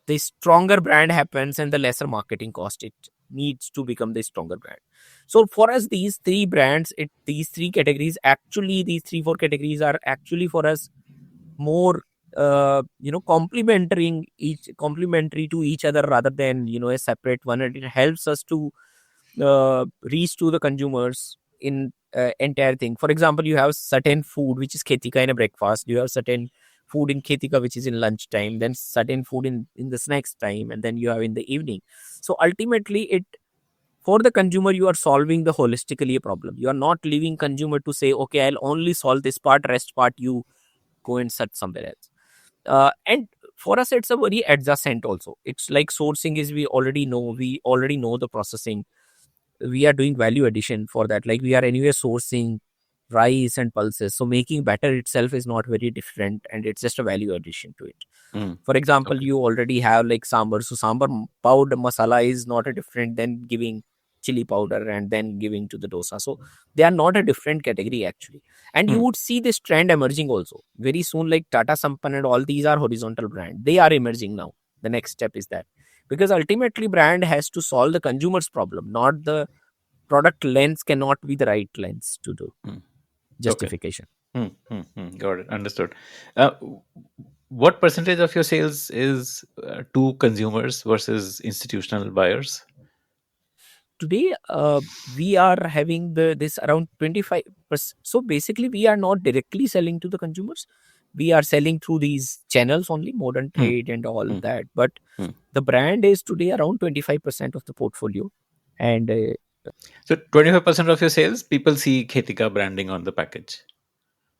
the stronger brand happens, and the lesser marketing cost it needs to become the stronger brand. So for us, these three brands, these three categories, actually, these three, four categories are actually for us more complementary to each other, rather than a separate one. And it helps us to reach to the consumers in entire thing. For example, you have certain food which is Khetika in a breakfast, you have certain food in Khetika which is in lunchtime, then certain food in the snacks time, and then you have in the evening. So ultimately, it for the consumer, you are solving the holistically a problem. You are not leaving consumer to say, okay, I'll only solve this part, rest part you go and search somewhere else. And for us, it's a very adjacent also. It's like sourcing is, we already know the processing. We are doing value addition for that. Like, we are anyway sourcing rice and pulses, so making batter itself is not very different, and it's just a value addition to it. Hmm. For example, Okay. you already have like sambar, so sambar powder masala is not a different than giving chili powder and then giving to the dosa. So they are not a different category actually. And you Hmm. would see this trend emerging also very soon. Like Tata, Sampann, and all these are horizontal brand, they are emerging now. The next step is that, because ultimately brand has to solve the consumer's problem, not the product lens cannot be the right lens to do Hmm. Okay. justification. Hmm. Hmm. Hmm. Got it. Understood. W- what percentage of your sales is to consumers versus institutional buyers? Today, we are having this around 25%. So basically, we are not directly selling to the consumers. We are selling through these channels only, modern Hmm. trade and all Hmm. that. But Hmm. the brand is today around 25% of the portfolio. And So 25% of your sales, people see Khetika branding on the package.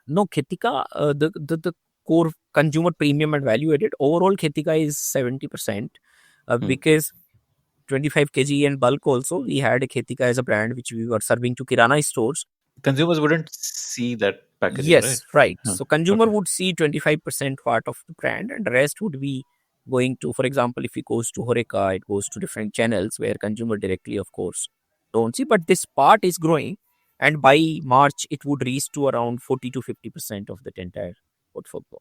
no, Khetika, the core consumer premium and value added, overall Khetika is 70%, Hmm. because 25 kg and bulk also, we had Khetika as a brand which we were serving to Kirana stores. Consumers wouldn't see that packaging, right? Yes, right. Huh. So consumer Okay. would see 25% part of the brand, and the rest would be going to, for example, if it goes to Horeca, it goes to different channels where consumer directly, of course, don't see. But this part is growing, and by March, it would reach to around 40 to 50% of the entire portfolio.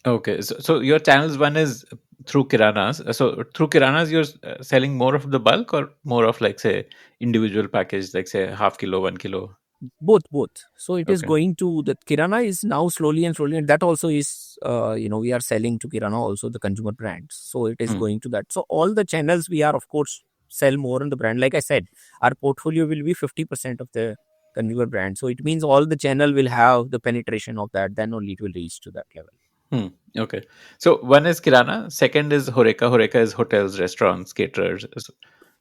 Okay, so your channels, one is through kiranas. So through kiranas, you're selling more of the bulk or more of, like, say, individual package, like say half kilo, 1 kilo. Both. So it is Okay. going to the kirana is now slowly and slowly, and that also is we are selling to kirana also, the consumer brands, so it is Hmm. going to that. So all the channels we are of course sell more on the brand. Like I said, our portfolio will be 50% of the consumer brand, so it means all the channel will have the penetration of that, then only it will reach to that level. Hmm. Okay. So one is kirana, second is horeka. Horeka is hotels, restaurants, caterers.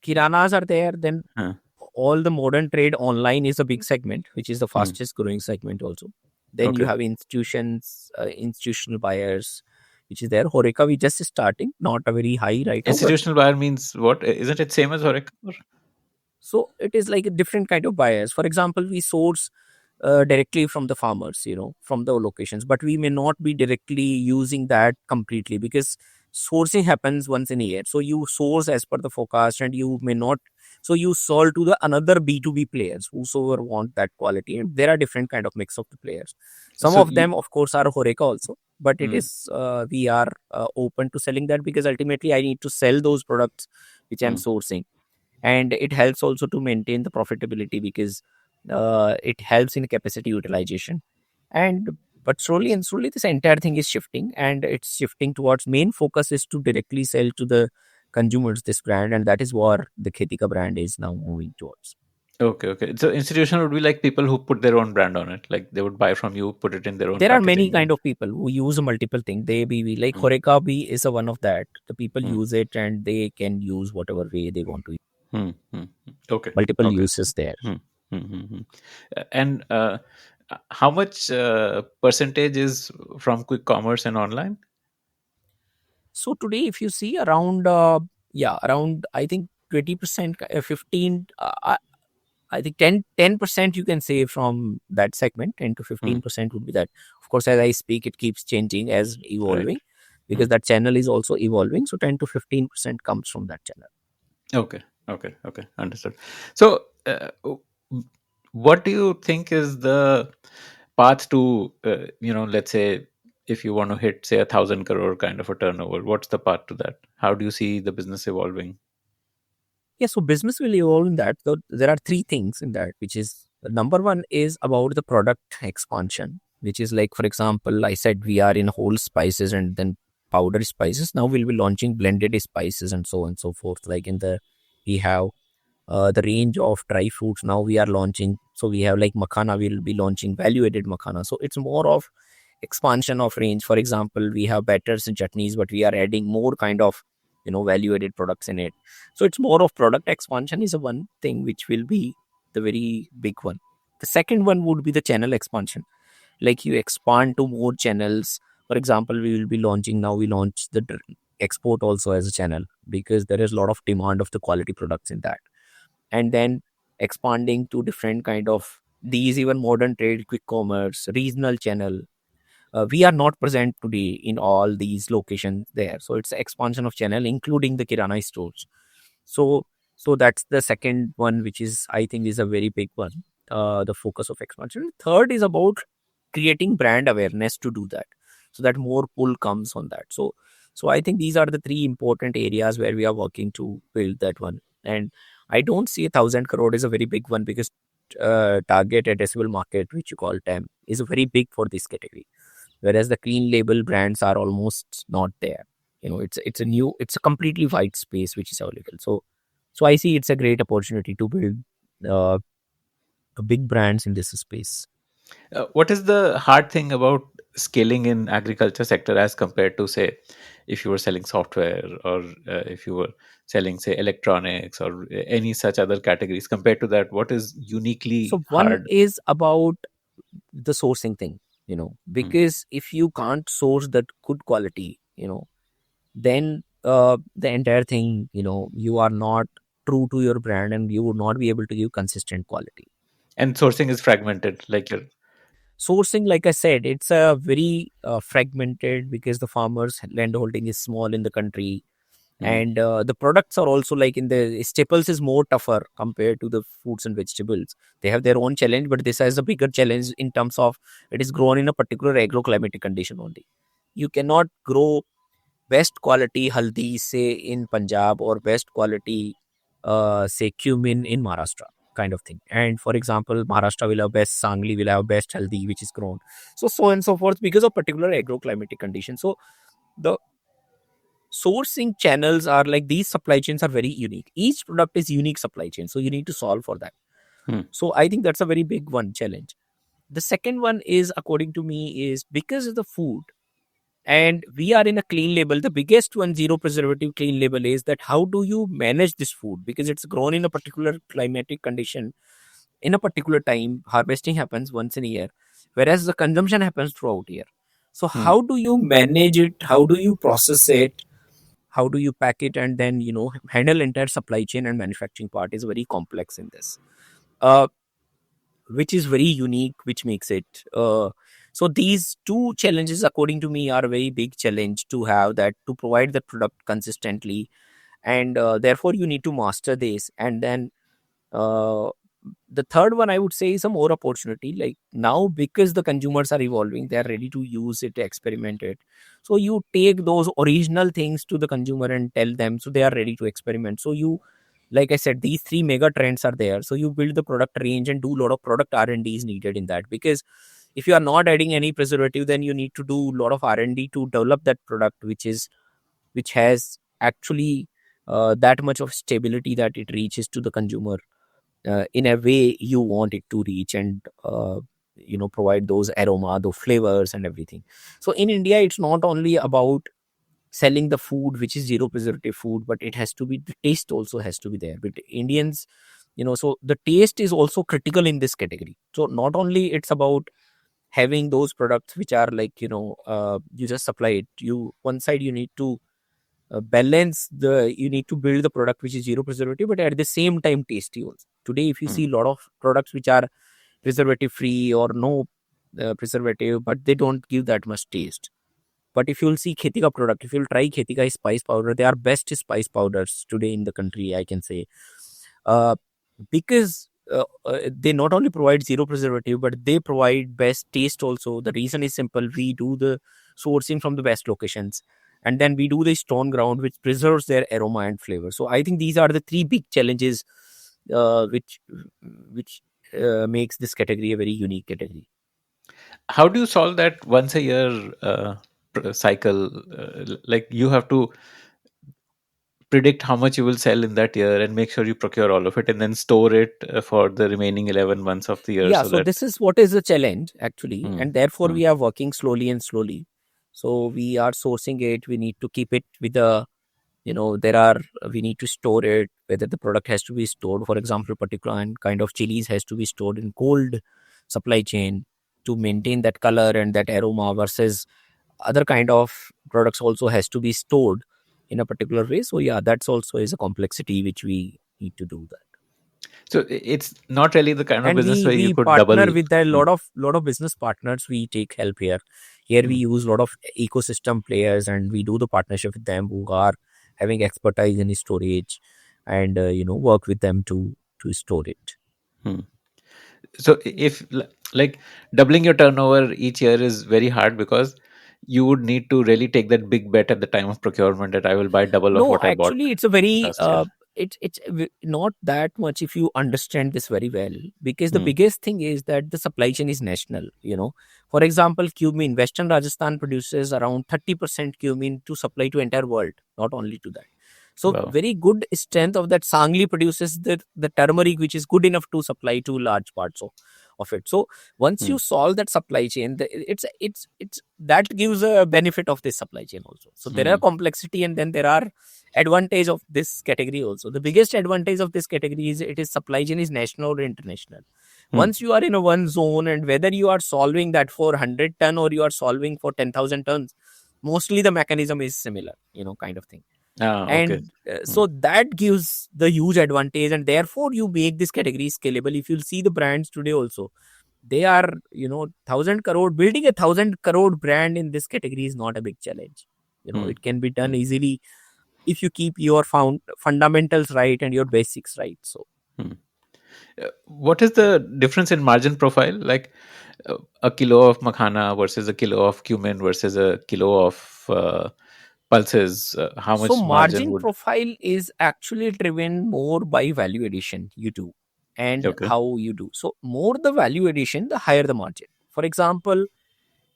Kiranas are there, then Huh. all the modern trade online is a big segment, which is the Hmm. fastest growing segment also. Then you Okay. have institutions, institutional buyers, which is there. Horeca, we just starting, not a very high right now, but Institutional buyer means what? Isn't it same as horeka? so it is like a different kind of buyers. For example, we source directly from the farmers, from the locations, but we may not be directly using that completely because sourcing happens once in a year. So you source as per the forecast, and you may not. So you sell to the another B2B players whosoever want that quality, and there are different kind of mix of the players. Some So of you. them, of course, are Horeca also, but it Hmm. is we are open to selling that because ultimately I need to sell those products which I'm Hmm. sourcing, and it helps also to maintain the profitability because it helps in capacity utilization. And but slowly and slowly this entire thing is shifting, and it's shifting towards main focus is to directly sell to the consumers this brand, and that is what the Khetika brand is now moving towards. Okay, okay. So institutional would be like people who put their own brand on it. Like they would buy from you, put it in their own There are many packaging, kind and. of people who use multiple things. They be like Hmm. Horeca B is a one of that. The people Hmm. use it and they can use whatever way they want to use. Hmm. Hmm. Okay. Multiple Okay. uses there. Hmm. Hmm. Hmm. Hmm. And how much percentage is from quick commerce and online? So today, if you see around, around I think 20%, 15, I think 10% you can say from that segment. 10 to Hmm. 15% would be that. Of course, as I speak, it keeps changing as Right. evolving Hmm. because that channel is also evolving. So 10 to 15% comes from that channel. Okay. Okay. Okay. Understood. So, what do you think is the path to, let's say, if you want to hit, say, 1,000 crore kind of a turnover, what's the path to that? How do you see the business evolving? Yeah, so business will evolve in that. So there are three things in that, which is number one is about the product expansion, which is like, for example, I said we are in whole spices and then powder spices. Now we'll be launching blended spices and so on and so forth. Like we have the range of dry fruits. Now we are launching. So we have like makhana, we'll be launching value added makhana. So it's more of expansion of range. For example, we have batters and chutneys, but we are adding more kind of value added products in it. So it's more of product expansion is a one thing which will be the very big one. The second one would be the channel expansion, like you expand to more channels. For example, we will be launching now, we launch the export also as a channel because there is a lot of demand of the quality products in that. And then expanding to different kind of these even modern trade, quick commerce, regional channel. We are not present today in all these locations there, so it's expansion of channel including the kirana stores. So so that's the second one, which is I think is a very big one, the focus of expansion. Third is about creating brand awareness to do that, so that more pull comes on that. So I think these are the three important areas where we are working to build that one. And I don't see 1,000 crore is a very big one because target addressable market, which you call TAM, is very big for this category, whereas the clean label brands are almost not there. It's a completely white space which is available. So I see it's a great opportunity to build uh, big brands in this space. What is the hard thing about scaling in agriculture sector as compared to, say, if you were selling software, or if you were selling, say, electronics, or any such other categories? Compared to that, what is uniquely So one hard? is about the sourcing thing, Hmm. because if you can't source that good quality, then the entire thing, you are not true to your brand and you would not be able to give consistent quality. And sourcing is fragmented, like your. Sourcing, like I said, it's a very fragmented because the farmers land holding is small in the country, Hmm. and the products are also like in the staples is more tougher compared to the fruits and vegetables. They have their own challenge, but this has a bigger challenge in terms of it is grown in a particular agroclimatic condition only. You cannot grow best quality haldi, say in Punjab, or best quality, say cumin in Maharashtra, kind of thing. And for example, Maharashtra will have best Sangli, will have best haldi, which is grown. So and so forth because of particular agroclimatic conditions. So the sourcing channels are like these supply chains are very unique. Each product is unique supply chain. So you need to solve for that. Hmm. So I think that's a very big one challenge. The second one is, according to me, is because of the food and we are in a clean label. The biggest one, zero preservative clean label, is that how do you manage this food because it's grown in a particular climatic condition in a particular time. Harvesting happens once in a year, whereas the consumption happens throughout year. So Hmm. how do you manage it? How do you process it? How do you pack it? And then handle entire supply chain and manufacturing part is very complex in this, uh, which is very unique, which makes it so these two challenges, according to me, are a very big challenge to have, that to provide the product consistently. And therefore you need to master this. And then uh, the third one, I would say, is a more opportunity. Like now, because the consumers are evolving, they are ready to use it, experiment it. So you take those original things to the consumer and tell them, so they are ready to experiment. So you, like I said, these three mega trends are there. So you build the product range and do a lot of product R&D is needed in that, because if you are not adding any preservative, then you need to do a lot of R&D to develop that product, which has actually that much of stability that it reaches to the consumer in a way you want it to reach, and provide those aroma, those flavors and everything. So in India, it's not only about selling the food which is zero preservative food, but it has to be, the taste also has to be there. But Indians, so the taste is also critical in this category. So not only it's about having those products which are like, you just supply it, you one side you need to balance the, you need to build the product which is zero preservative, but at the same time tasty also. Today if you Hmm. see a lot of products which are preservative free or no preservative, but they don't give that much taste. But if you'll see Khetika product, if you'll try Khetika spice powder, they are best spice powders today in the country, I can say. Uh, because they not only provide zero preservative, but they provide best taste also. The reason is simple. We do the sourcing from the best locations, and then we do the stone ground, which preserves their aroma and flavor. So I think these are the three big challenges, which makes this category a very unique category. How do you solve that once a year cycle? Like you have to predict how much you will sell in that year and make sure you procure all of it and then store it for the remaining 11 months of the year Yeah, so so that. this is what is the challenge actually, Hmm. and therefore Hmm. we are working slowly and slowly. So we are sourcing it. We need to keep it with the, there are, we need to store it, whether the product has to be stored, for example, particular kind of chilies has to be stored in cold supply chain to maintain that color and that aroma, versus other kind of products also has to be stored in a particular way. So yeah, that's also is a complexity which we need to do that. So it's not really the kind of And business we where you we could partner double. with a Hmm. lot of business partners. We take help here we Hmm. use a lot of ecosystem players, and we do the partnership with them who are having expertise in storage, and work with them to store it. Hmm. So if like doubling your turnover each year is very hard because you would need to really take that big bet at the time of procurement that I will buy double of No, what I bought actually, it's a very last year. not that much if you understand this very well. Because the Hmm. biggest thing is that the supply chain is national. For example, cumin. Western Rajasthan produces around 30% cumin to supply to entire world, not only to that. So Wow. very good strength of that. Sangli produces the turmeric, which is good enough to supply to large parts of it. So once Hmm. you solve that supply chain, it's that gives a benefit of this supply chain also. So there are Hmm. complexity, and then there are advantage of this category also. The biggest advantage of this category is it is supply chain is national or international. Hmm. Once you are in a one zone, and whether you are solving that for 100 ton or you are solving for 10,000 tons, mostly the mechanism is similar, kind of thing. Ah, okay. And Hmm. so that gives the huge advantage, and therefore you make this category scalable. If you'll see the brands today also, they are, 1,000 crore. Building a 1,000 crore brand in this category is not a big challenge. Hmm. It can be done Hmm. easily if you keep your fundamentals right and your basics right. So Hmm. What is the difference in margin profile? Like a kilo of makhana versus a kilo of cumin versus a kilo of pulses. How So much margin margin would? profile is actually driven more by value addition you do and Okay. how you do. So more the value addition, the higher the margin. For example,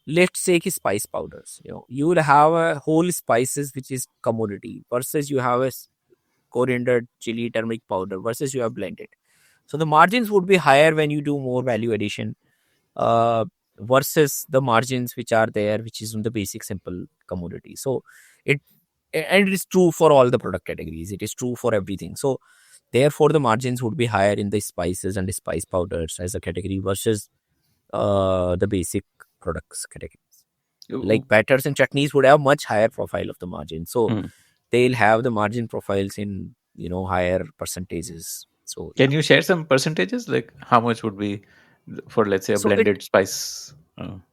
let's say ki spice powders. You will have a whole spices which is commodity versus you have a coriander, chili, turmeric powder versus you have blended. So the margins would be higher when you do more value addition uh, versus the margins which are there, which is on the basic simple commodity. So it and it is true for all the product categories. It is true for everything. So therefore, the margins would be higher in the spices and the spice powders as a category versus the basic products categories. Like batters and chutneys would have much higher profile of the margin. So Mm. they'll have the margin profiles in higher percentages. So yeah. Can you share some percentages? Like how much would be for, let's say, a So it blended spice?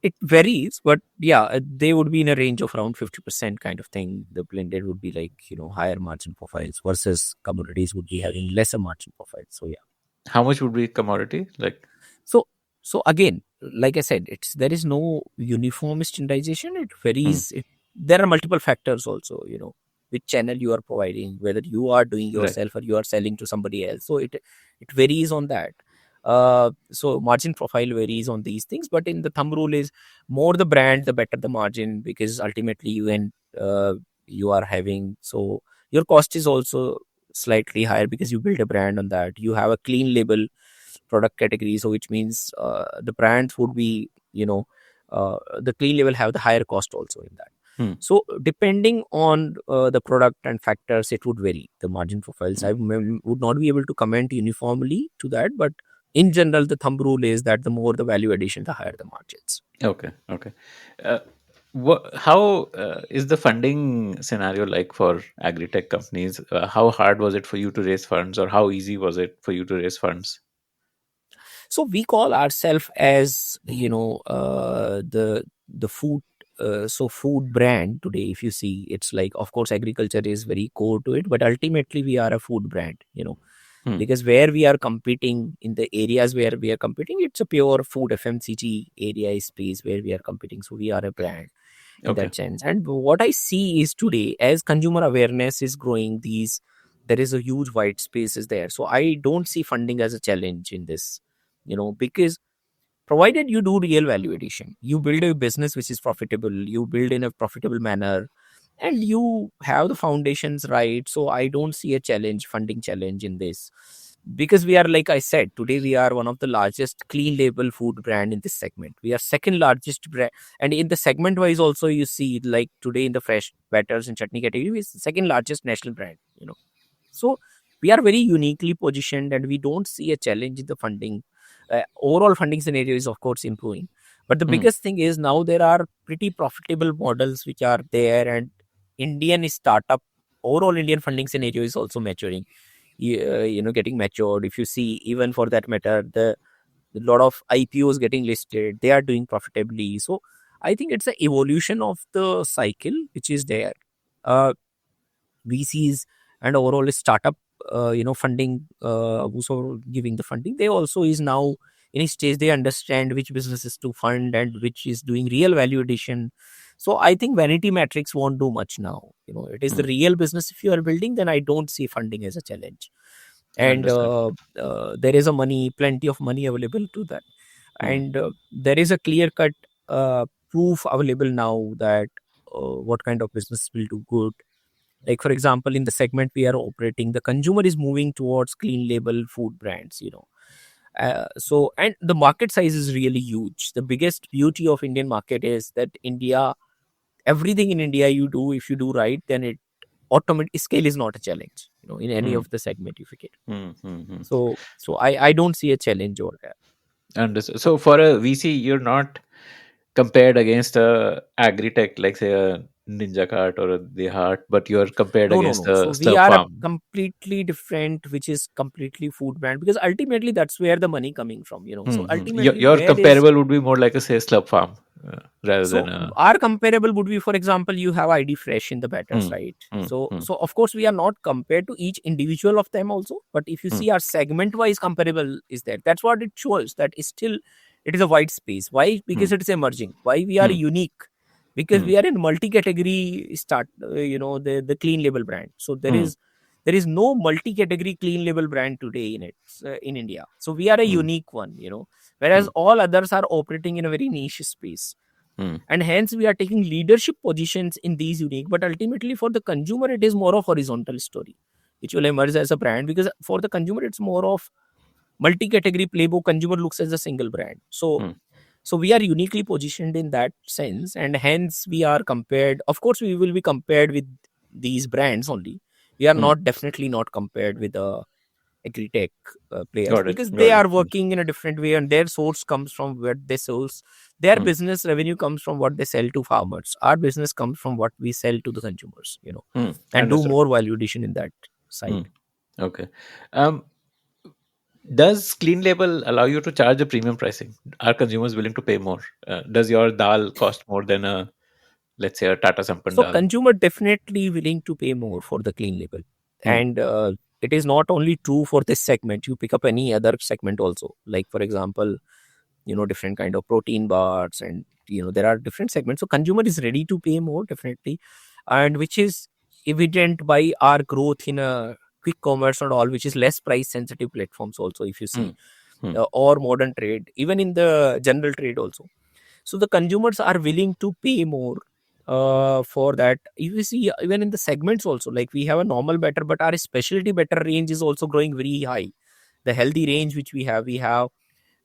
it varies, but yeah, they would be in a range of around 50% kind of thing. The blended would be like higher margin profiles versus commodities would be having lesser margin profiles. So yeah. How much would be commodity? Like, So so again, like I said, there is no uniform standardization. It mm, varies. There are multiple factors also. Which channel you are providing, whether you are doing right. yourself or you are selling to somebody else. So it varies on that. So margin profile varies on these things, but in the thumb rule is more the brand, the better the margin, because ultimately you are having, so your cost is also slightly higher because you build a brand on that. You have a clean label product category, so which means the brands would be the clean label have the higher cost also in that. Mm, So depending on the product and factors, it would vary the margin profiles. mm. Would not be able to comment uniformly to that, but in general the thumb rule is that the more the value addition, the higher the margins. Okay. Okay. Uh, how is the funding scenario like for agri-tech companies? How hard was it for you to raise funds, or how easy was it for you to raise funds? So we call ourselves as the food, so food brand today. If you see, it's like, of course, agriculture is very core to it, but ultimately we are a food brand. Hmm. Because where we are competing, in the areas where we are competing, it's a pure food FMCG area space where we are competing. So we are a brand in Okay. that sense. And what I see is today, as consumer awareness is growing, there is a huge white space is there. So I don't see funding as a challenge in this, because provided you do real value addition, you build a business which is profitable, you build in a profitable manner, and you have the foundations right. So I don't see a funding challenge in this, because we are, like I said, today we are one of the largest clean label food brand in this segment. We are second largest brand, and in the segment wise also, you see, like today in the fresh batters and chutney category, we is the second largest national brand. So we are very uniquely positioned, and we don't see a challenge in the funding. Overall funding scenario is, of course, improving, but the Hmm. biggest thing is now there are pretty profitable models which are there, and Indian startup, overall Indian funding scenario is also maturing. Getting matured. If you see, even for that matter, the lot of IPOs getting listed, they are doing profitably. So I think it's an evolution of the cycle which is there. Uh, VCs and overall startup, funding, who's all giving the funding, they also is now in a stage they understand which businesses to fund and which is doing real value addition. So I think vanity metrics won't do much now. It is the Hmm. real business. If you are building, then I don't see funding as a challenge. And Understood. there is plenty of money available to that, Hmm. and there is a clear cut proof available now that what kind of business will do good. Like, for example, in the segment we are operating, the consumer is moving towards clean label food brands. So, and the market size is really huge. The biggest beauty of Indian market is that India, everything in India you do, if you do right, then it automatic scale is not a challenge. In any Hmm. of the segment if you get. Hmm. Hmm. Hmm. So I don't see a challenge over there. Understood. So for a VC, you're not compared against a agri-tech, like say a Ninja Cart or a The Heart, but you're compared No, no, against no. a So we Slurp are a Farm. completely different, which is completely food brand, because ultimately that's where the money coming from. So Hmm. Hmm. Your, ultimately, your where is comparable would be more like a say Slurp Farm. rather than So a. our comparable would be, for example, you have ID Fresh in the batters, Mm, right? mm, So mm, so of course we are not compared to each individual of them also, but if you mm, see our segment wise comparable is there. That's what it shows, that is still it is a wide space. Why? Because mm, it is emerging. Why we are mm, unique? Because mm, we are in multi-category start. The clean label brand. So mm, there is no multi-category clean label brand today in it in India. So we are a mm, unique one. Whereas mm, all others are operating in a very niche space, mm, and hence we are taking leadership positions in these unique. But ultimately for the consumer it is more of horizontal story which will emerge as a brand, because for the consumer it's more of multi-category playbook. Consumer looks as a single brand. so mm, so we are uniquely positioned in that sense, and hence we are compared. Of course we will be compared with these brands only. We are mm. not definitely not compared with agri-tech players, Got it. because they Got it. are working in a different way, and their source comes from where they source. Their Mm, business revenue comes from what they sell to farmers. Our business comes from what we sell to the consumers, and do understood. more value addition in that side. Mm, okay. Um, does clean label allow you to charge a premium pricing? Are consumers willing to pay more? Does your dal cost more than a, let's say, a Tata Sampann So dal? consumer definitely willing to pay more for the clean label, Mm, and it is not only true for this segment. You pick up any other segment also, like for example, different kind of protein bars, and there are different segments. So consumer is ready to pay more definitely, and which is evident by our growth in a quick commerce and all, which is less price sensitive platforms also, if you see, mm, mm. or modern trade, even in the general trade also. So the consumers are willing to pay more for that. You see, even in the segments also, like we have a normal better, but our specialty better range is also growing very high. The healthy range which we have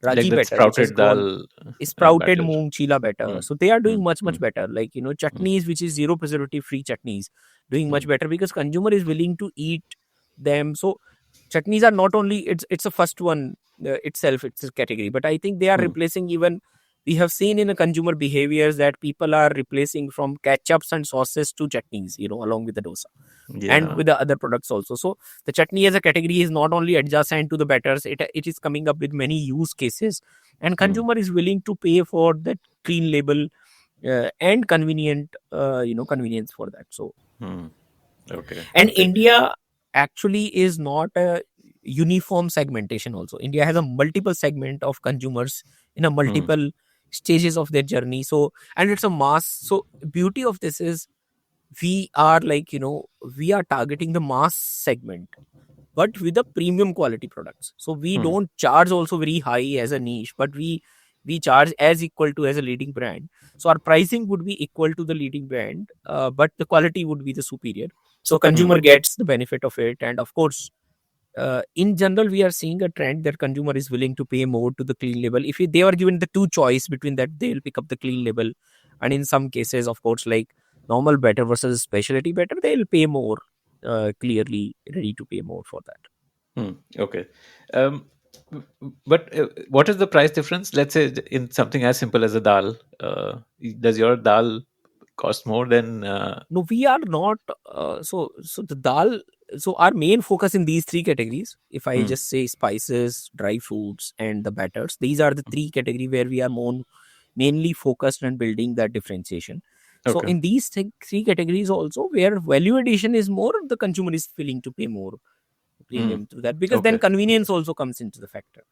Like Raji that better, which has sprouted grown, dal sprouted batter. moong chila better. Mm, So they are doing mm, much much mm, better. Like mm, chutneys, which is zero preservative free chutneys, doing much mm, better because consumer is willing to eat them. So chutneys are not only, it's a first one itself, it's a category, but I think they are mm. replacing. Even we have seen in the consumer behaviors that people are replacing from ketchups and sauces to chutneys, along with the dosa and Yeah. with the other products also. So the chutney as a category is not only adjacent to the batters, it is coming up with many use cases, and Mm, consumer is willing to pay for that clean label and convenience for that. So, mm. Okay. and Okay. India actually is not a uniform segmentation also. India has a multiple segment of consumers in a Mm, multiple stages of their journey. So, and it's a mass. So beauty of this is we are like, we are targeting the mass segment, but with the premium quality products. So we mm, don't charge also very high as a niche, but we charge as equal to as a leading brand. So our pricing would be equal to the leading brand, but the quality would be the superior. So mm, consumer gets the benefit of it, and of course, in general, we are seeing a trend that consumer is willing to pay more to the clean label. If they are given the two choice between that, they'll pick up the clean label, and in some cases, of course, like normal better versus specialty better, they'll pay more. Clearly ready to pay more for that. Okay. Um, but what is the price difference? Let's say in something as simple as a dal, does your dal cost more than? No, we are not. So the dal. So our main focus in these three categories, if I Mm, just say spices, dry foods, and the batters, these are the three category where we are more mainly focused on building that differentiation. So okay. in these three categories also, where value addition is more, the consumer is willing to pay more Mm, premium through that, because then okay. convenience also comes into the factor.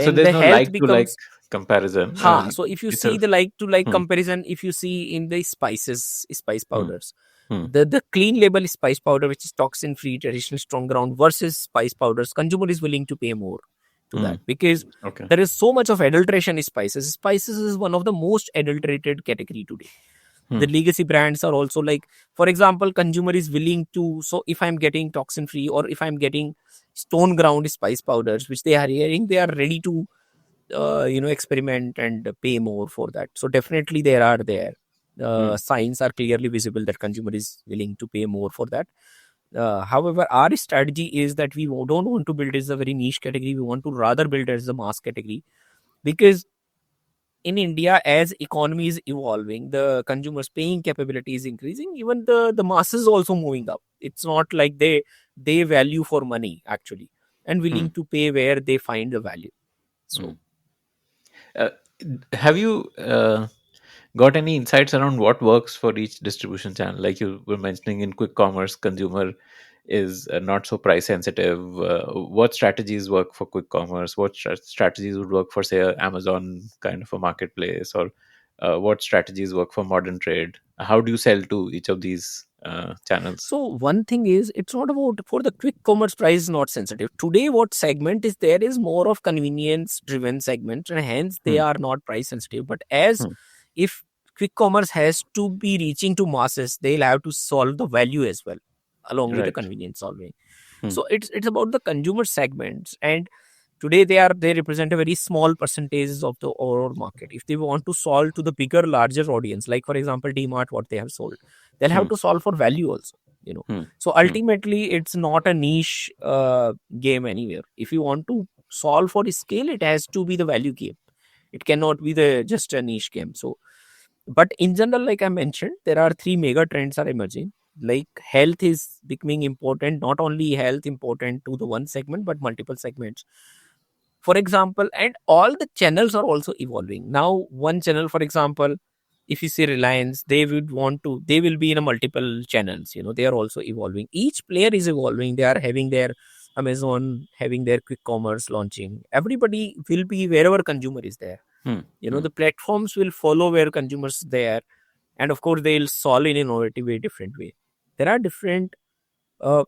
So Then there's the no health like to like becomes. comparison. So if you It's see a. the like to like Hmm, comparison, if you see in the spice hmm, powders, hmm, the clean label spice powder, which is toxin free, traditional strong ground, versus spice powders, consumer is willing to pay more to hmm, that, because okay. there is so much of adulteration in spices. Spices is one of the most adulterated category today. Hmm, The legacy brands are also like, for example, consumer is willing to. So if I'm getting toxin free, or if I'm getting stone ground spice powders, which they are hearing, they are ready to experiment and pay more for that. So definitely there are there hmm, signs are clearly visible that consumer is willing to pay more for that. However, our strategy is that we don't want to build as a very niche category. We want to rather build as a mass category, because in India, as economy is evolving, the consumers paying capability is increasing, even the masses also moving up. It's not like they value for money actually, and hmm, willing to pay where they find the value. hmm. So Uh, have you got any insights around what works for each distribution channel? Like you were mentioning, in quick commerce, consumer is not so price sensitive. What strategies work for quick commerce? What strategies would work for, say, a Amazon kind of a marketplace? Or what strategies work for modern trade? How do you sell to each of these channels? So one thing is, it's not about for the quick commerce price is not sensitive. Today, what segment is there is more of convenience driven segment, and hence they Hmm. are not price sensitive. But as Hmm. if quick commerce has to be reaching to masses, they'll have to solve the value as well, along with the Right. convenience solving. Hmm. So it's about the consumer segments, and today they represent a very small percentages of the overall market. If they want to solve to the bigger, larger audience, like for example, DMart, what they have sold, they'll have Hmm. to solve for value also. You know, Hmm. so Hmm. ultimately, it's not a niche game anywhere. If you want to solve for scale, it has to be the value game. It cannot be the just a niche game. So, but in general, like I mentioned, there are three mega trends are emerging. Like health is becoming important. Not only health important to the one segment, but multiple segments, for example. And all the channels are also evolving. Now one channel, for example, if you see Reliance, they will be in a multiple channels. You know, they are also evolving. Each player is evolving. They are having their Amazon, having their quick commerce launching. Everybody will be wherever consumer is there. Hmm. You know, Hmm. the platforms will follow where consumers there, and of course they'll solve in innovative way, different way. There are different uh,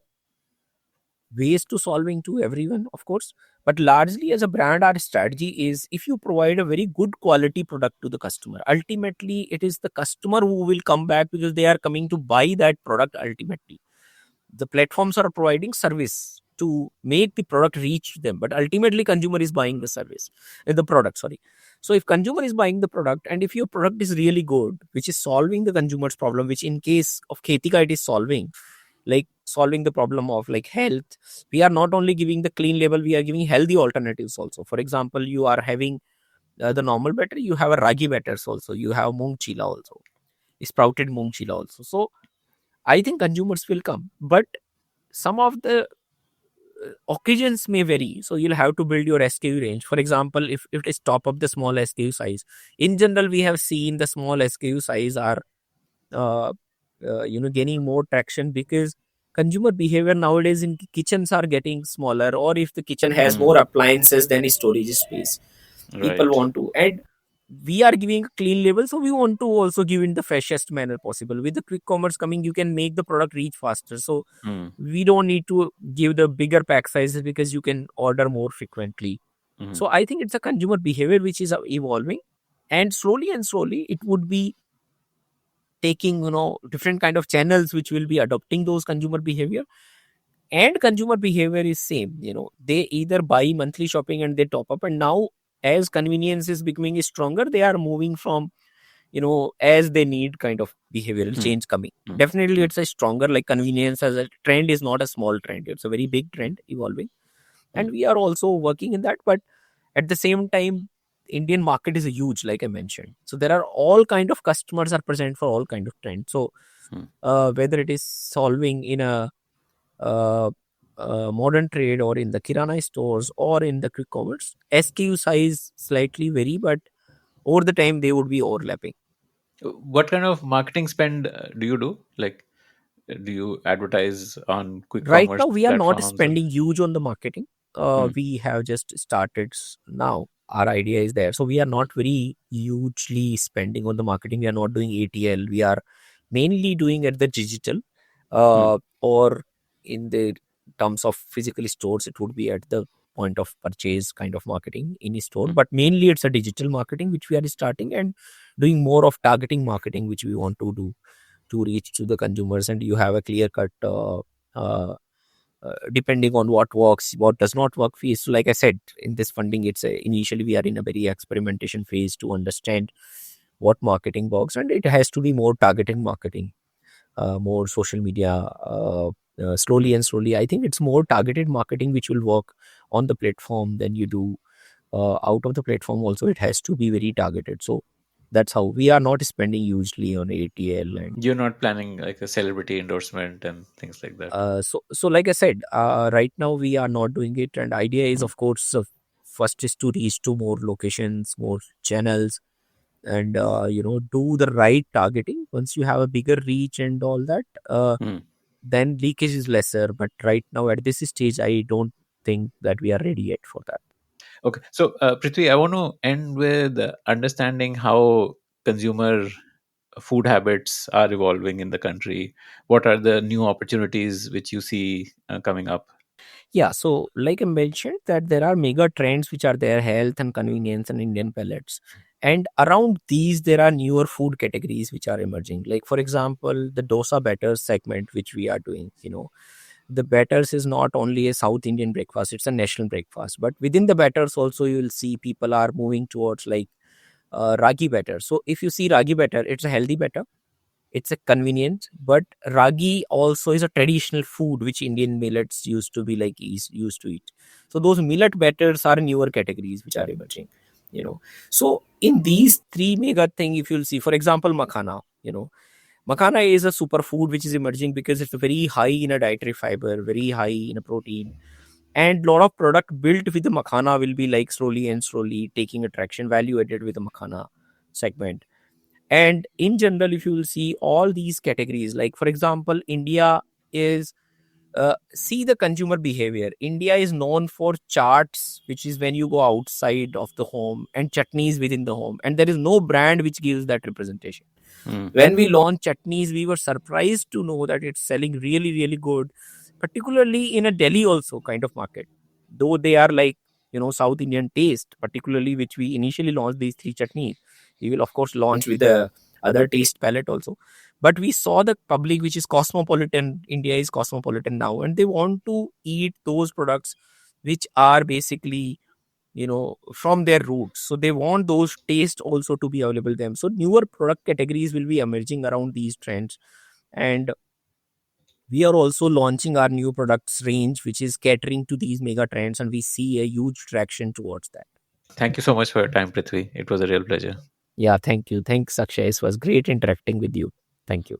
ways to solving to everyone, of course. But largely, as a brand, our strategy is, if you provide a very good quality product to the customer, ultimately it is the customer who will come back, because they are coming to buy that product. Ultimately, the platforms are providing service to make the product reach them, but ultimately consumer is buying the service, the product, sorry. So if consumer is buying the product, and if your product is really good, which is solving the consumer's problem, which in case of Khetika it is solving, like solving the problem of like health, we are not only giving the clean label, we are giving healthy alternatives also. For example, you are having the normal batter, you have a ragi batters also, you have moong chila also, sprouted moong chila also. So I think consumers will come, but some of the occasions may vary. So you'll have to build your SKU range. For example, if it is top up the small SKU size, in general we have seen the small SKU size are uh, gaining more traction, because consumer behavior nowadays in kitchens are getting smaller, or if the kitchen has Hmm. more appliances than storage space, people Right. want to. And we are giving a clean label, so we want to also give in the freshest manner possible. With the quick commerce coming, you can make the product reach faster, so Hmm. we don't need to give the bigger pack sizes, because you can order more frequently. Hmm. So I think it's a consumer behavior which is evolving, and slowly it would be taking, different kind of channels which will be adopting those consumer behavior. And consumer behavior is same, they either buy monthly shopping and they top up. And now, as convenience is becoming stronger, they are moving from, as they need kind of behavioral Hmm. change coming. Hmm. Definitely Hmm. it's a stronger, like convenience as a trend is not a small trend, it's a very big trend evolving. Hmm. And we are also working in that. But at the same time, Indian market is a huge, like I mentioned, so there are all kind of customers are present for all kind of trends. So Hmm. whether it is solving in a uh, modern trade, or in the kirana stores, or in the quick commerce, SKU size slightly vary, but over the time they would be overlapping. What kind of marketing spend do you do? Like, do you advertise on quick Right commerce now, we are not platforms? Or spending huge on the marketing. hmm. We have just started now. Our idea is there. So we are not very hugely spending on the marketing. We are not doing ATL. We are mainly doing at the digital, Hmm. or in the terms of physical stores, it would be at the point of purchase kind of marketing in a store. Hmm. But mainly it's a digital marketing which we are starting, and doing more of targeting marketing which we want to do to reach to the consumers. And you have a clear cut uh, depending on what works, what does not work phase. So like I said, in this funding, initially we are in a very experimentation phase to understand what marketing works, and it has to be more targeted marketing, more social media. Hmm. Slowly and slowly, I think it's more targeted marketing which will work on the platform than you do out of the platform. Also, it has to be very targeted. So that's how we are not spending hugely on ATL. And You're not planning like a celebrity endorsement and things like that. so like I said, right now we are not doing it. And idea is, Hmm. of course, first is to reach to more locations, more channels, and do the right targeting. Once you have a bigger reach and all that, Hmm. then leakage is lesser. But right now at this stage, I don't think that we are ready yet for that. Okay. So, Prithvi, I want to end with understanding how consumer food habits are evolving in the country. What are the new opportunities which you see coming up? Yeah, so like I mentioned, that there are mega trends which are there: health and convenience and Indian pellets. And around these, there are newer food categories which are emerging. Like, for example, the dosa batters segment, which we are doing. The batters is not only a South Indian breakfast, it's a national breakfast. But within the batters also, you will see people are moving towards like ragi batter. So if you see ragi batter, it's a healthy batter, it's a convenient, but ragi also is a traditional food which Indian millets used to be like used to eat. So those millet batters are newer categories which are emerging. You know, so in these three mega thing, if you'll see, for example, makhana. Makhana is a superfood which is emerging because it's very high in a dietary fiber, very high in a protein, and lot of product built with the makhana will be like slowly and slowly taking attraction value added with the makhana segment. And in general, if you will see all these categories, like for example, India is see the consumer behavior. India is known for charts, which is when you go outside of the home, and chutneys within the home, and there is no brand which gives that representation. Hmm. When we launched chutneys, we were surprised to know that it's selling really, really good, particularly in a Delhi also kind of market. Though they are like, South Indian taste, particularly which we initially launched these three chutneys. We will, of course, launch with the other taste palette also. But we saw the public, which is cosmopolitan. India is cosmopolitan now, and they want to eat those products which are basically from their roots, so they want those taste also to be available to them. So newer product categories will be emerging around these trends, and we are also launching our new products range which is catering to these mega trends, and we see a huge traction towards that. Thank you so much for your time, Prithvi. It was a real pleasure. Yeah, thank you. Thanks, Akshay. It was great interacting with you. Thank you.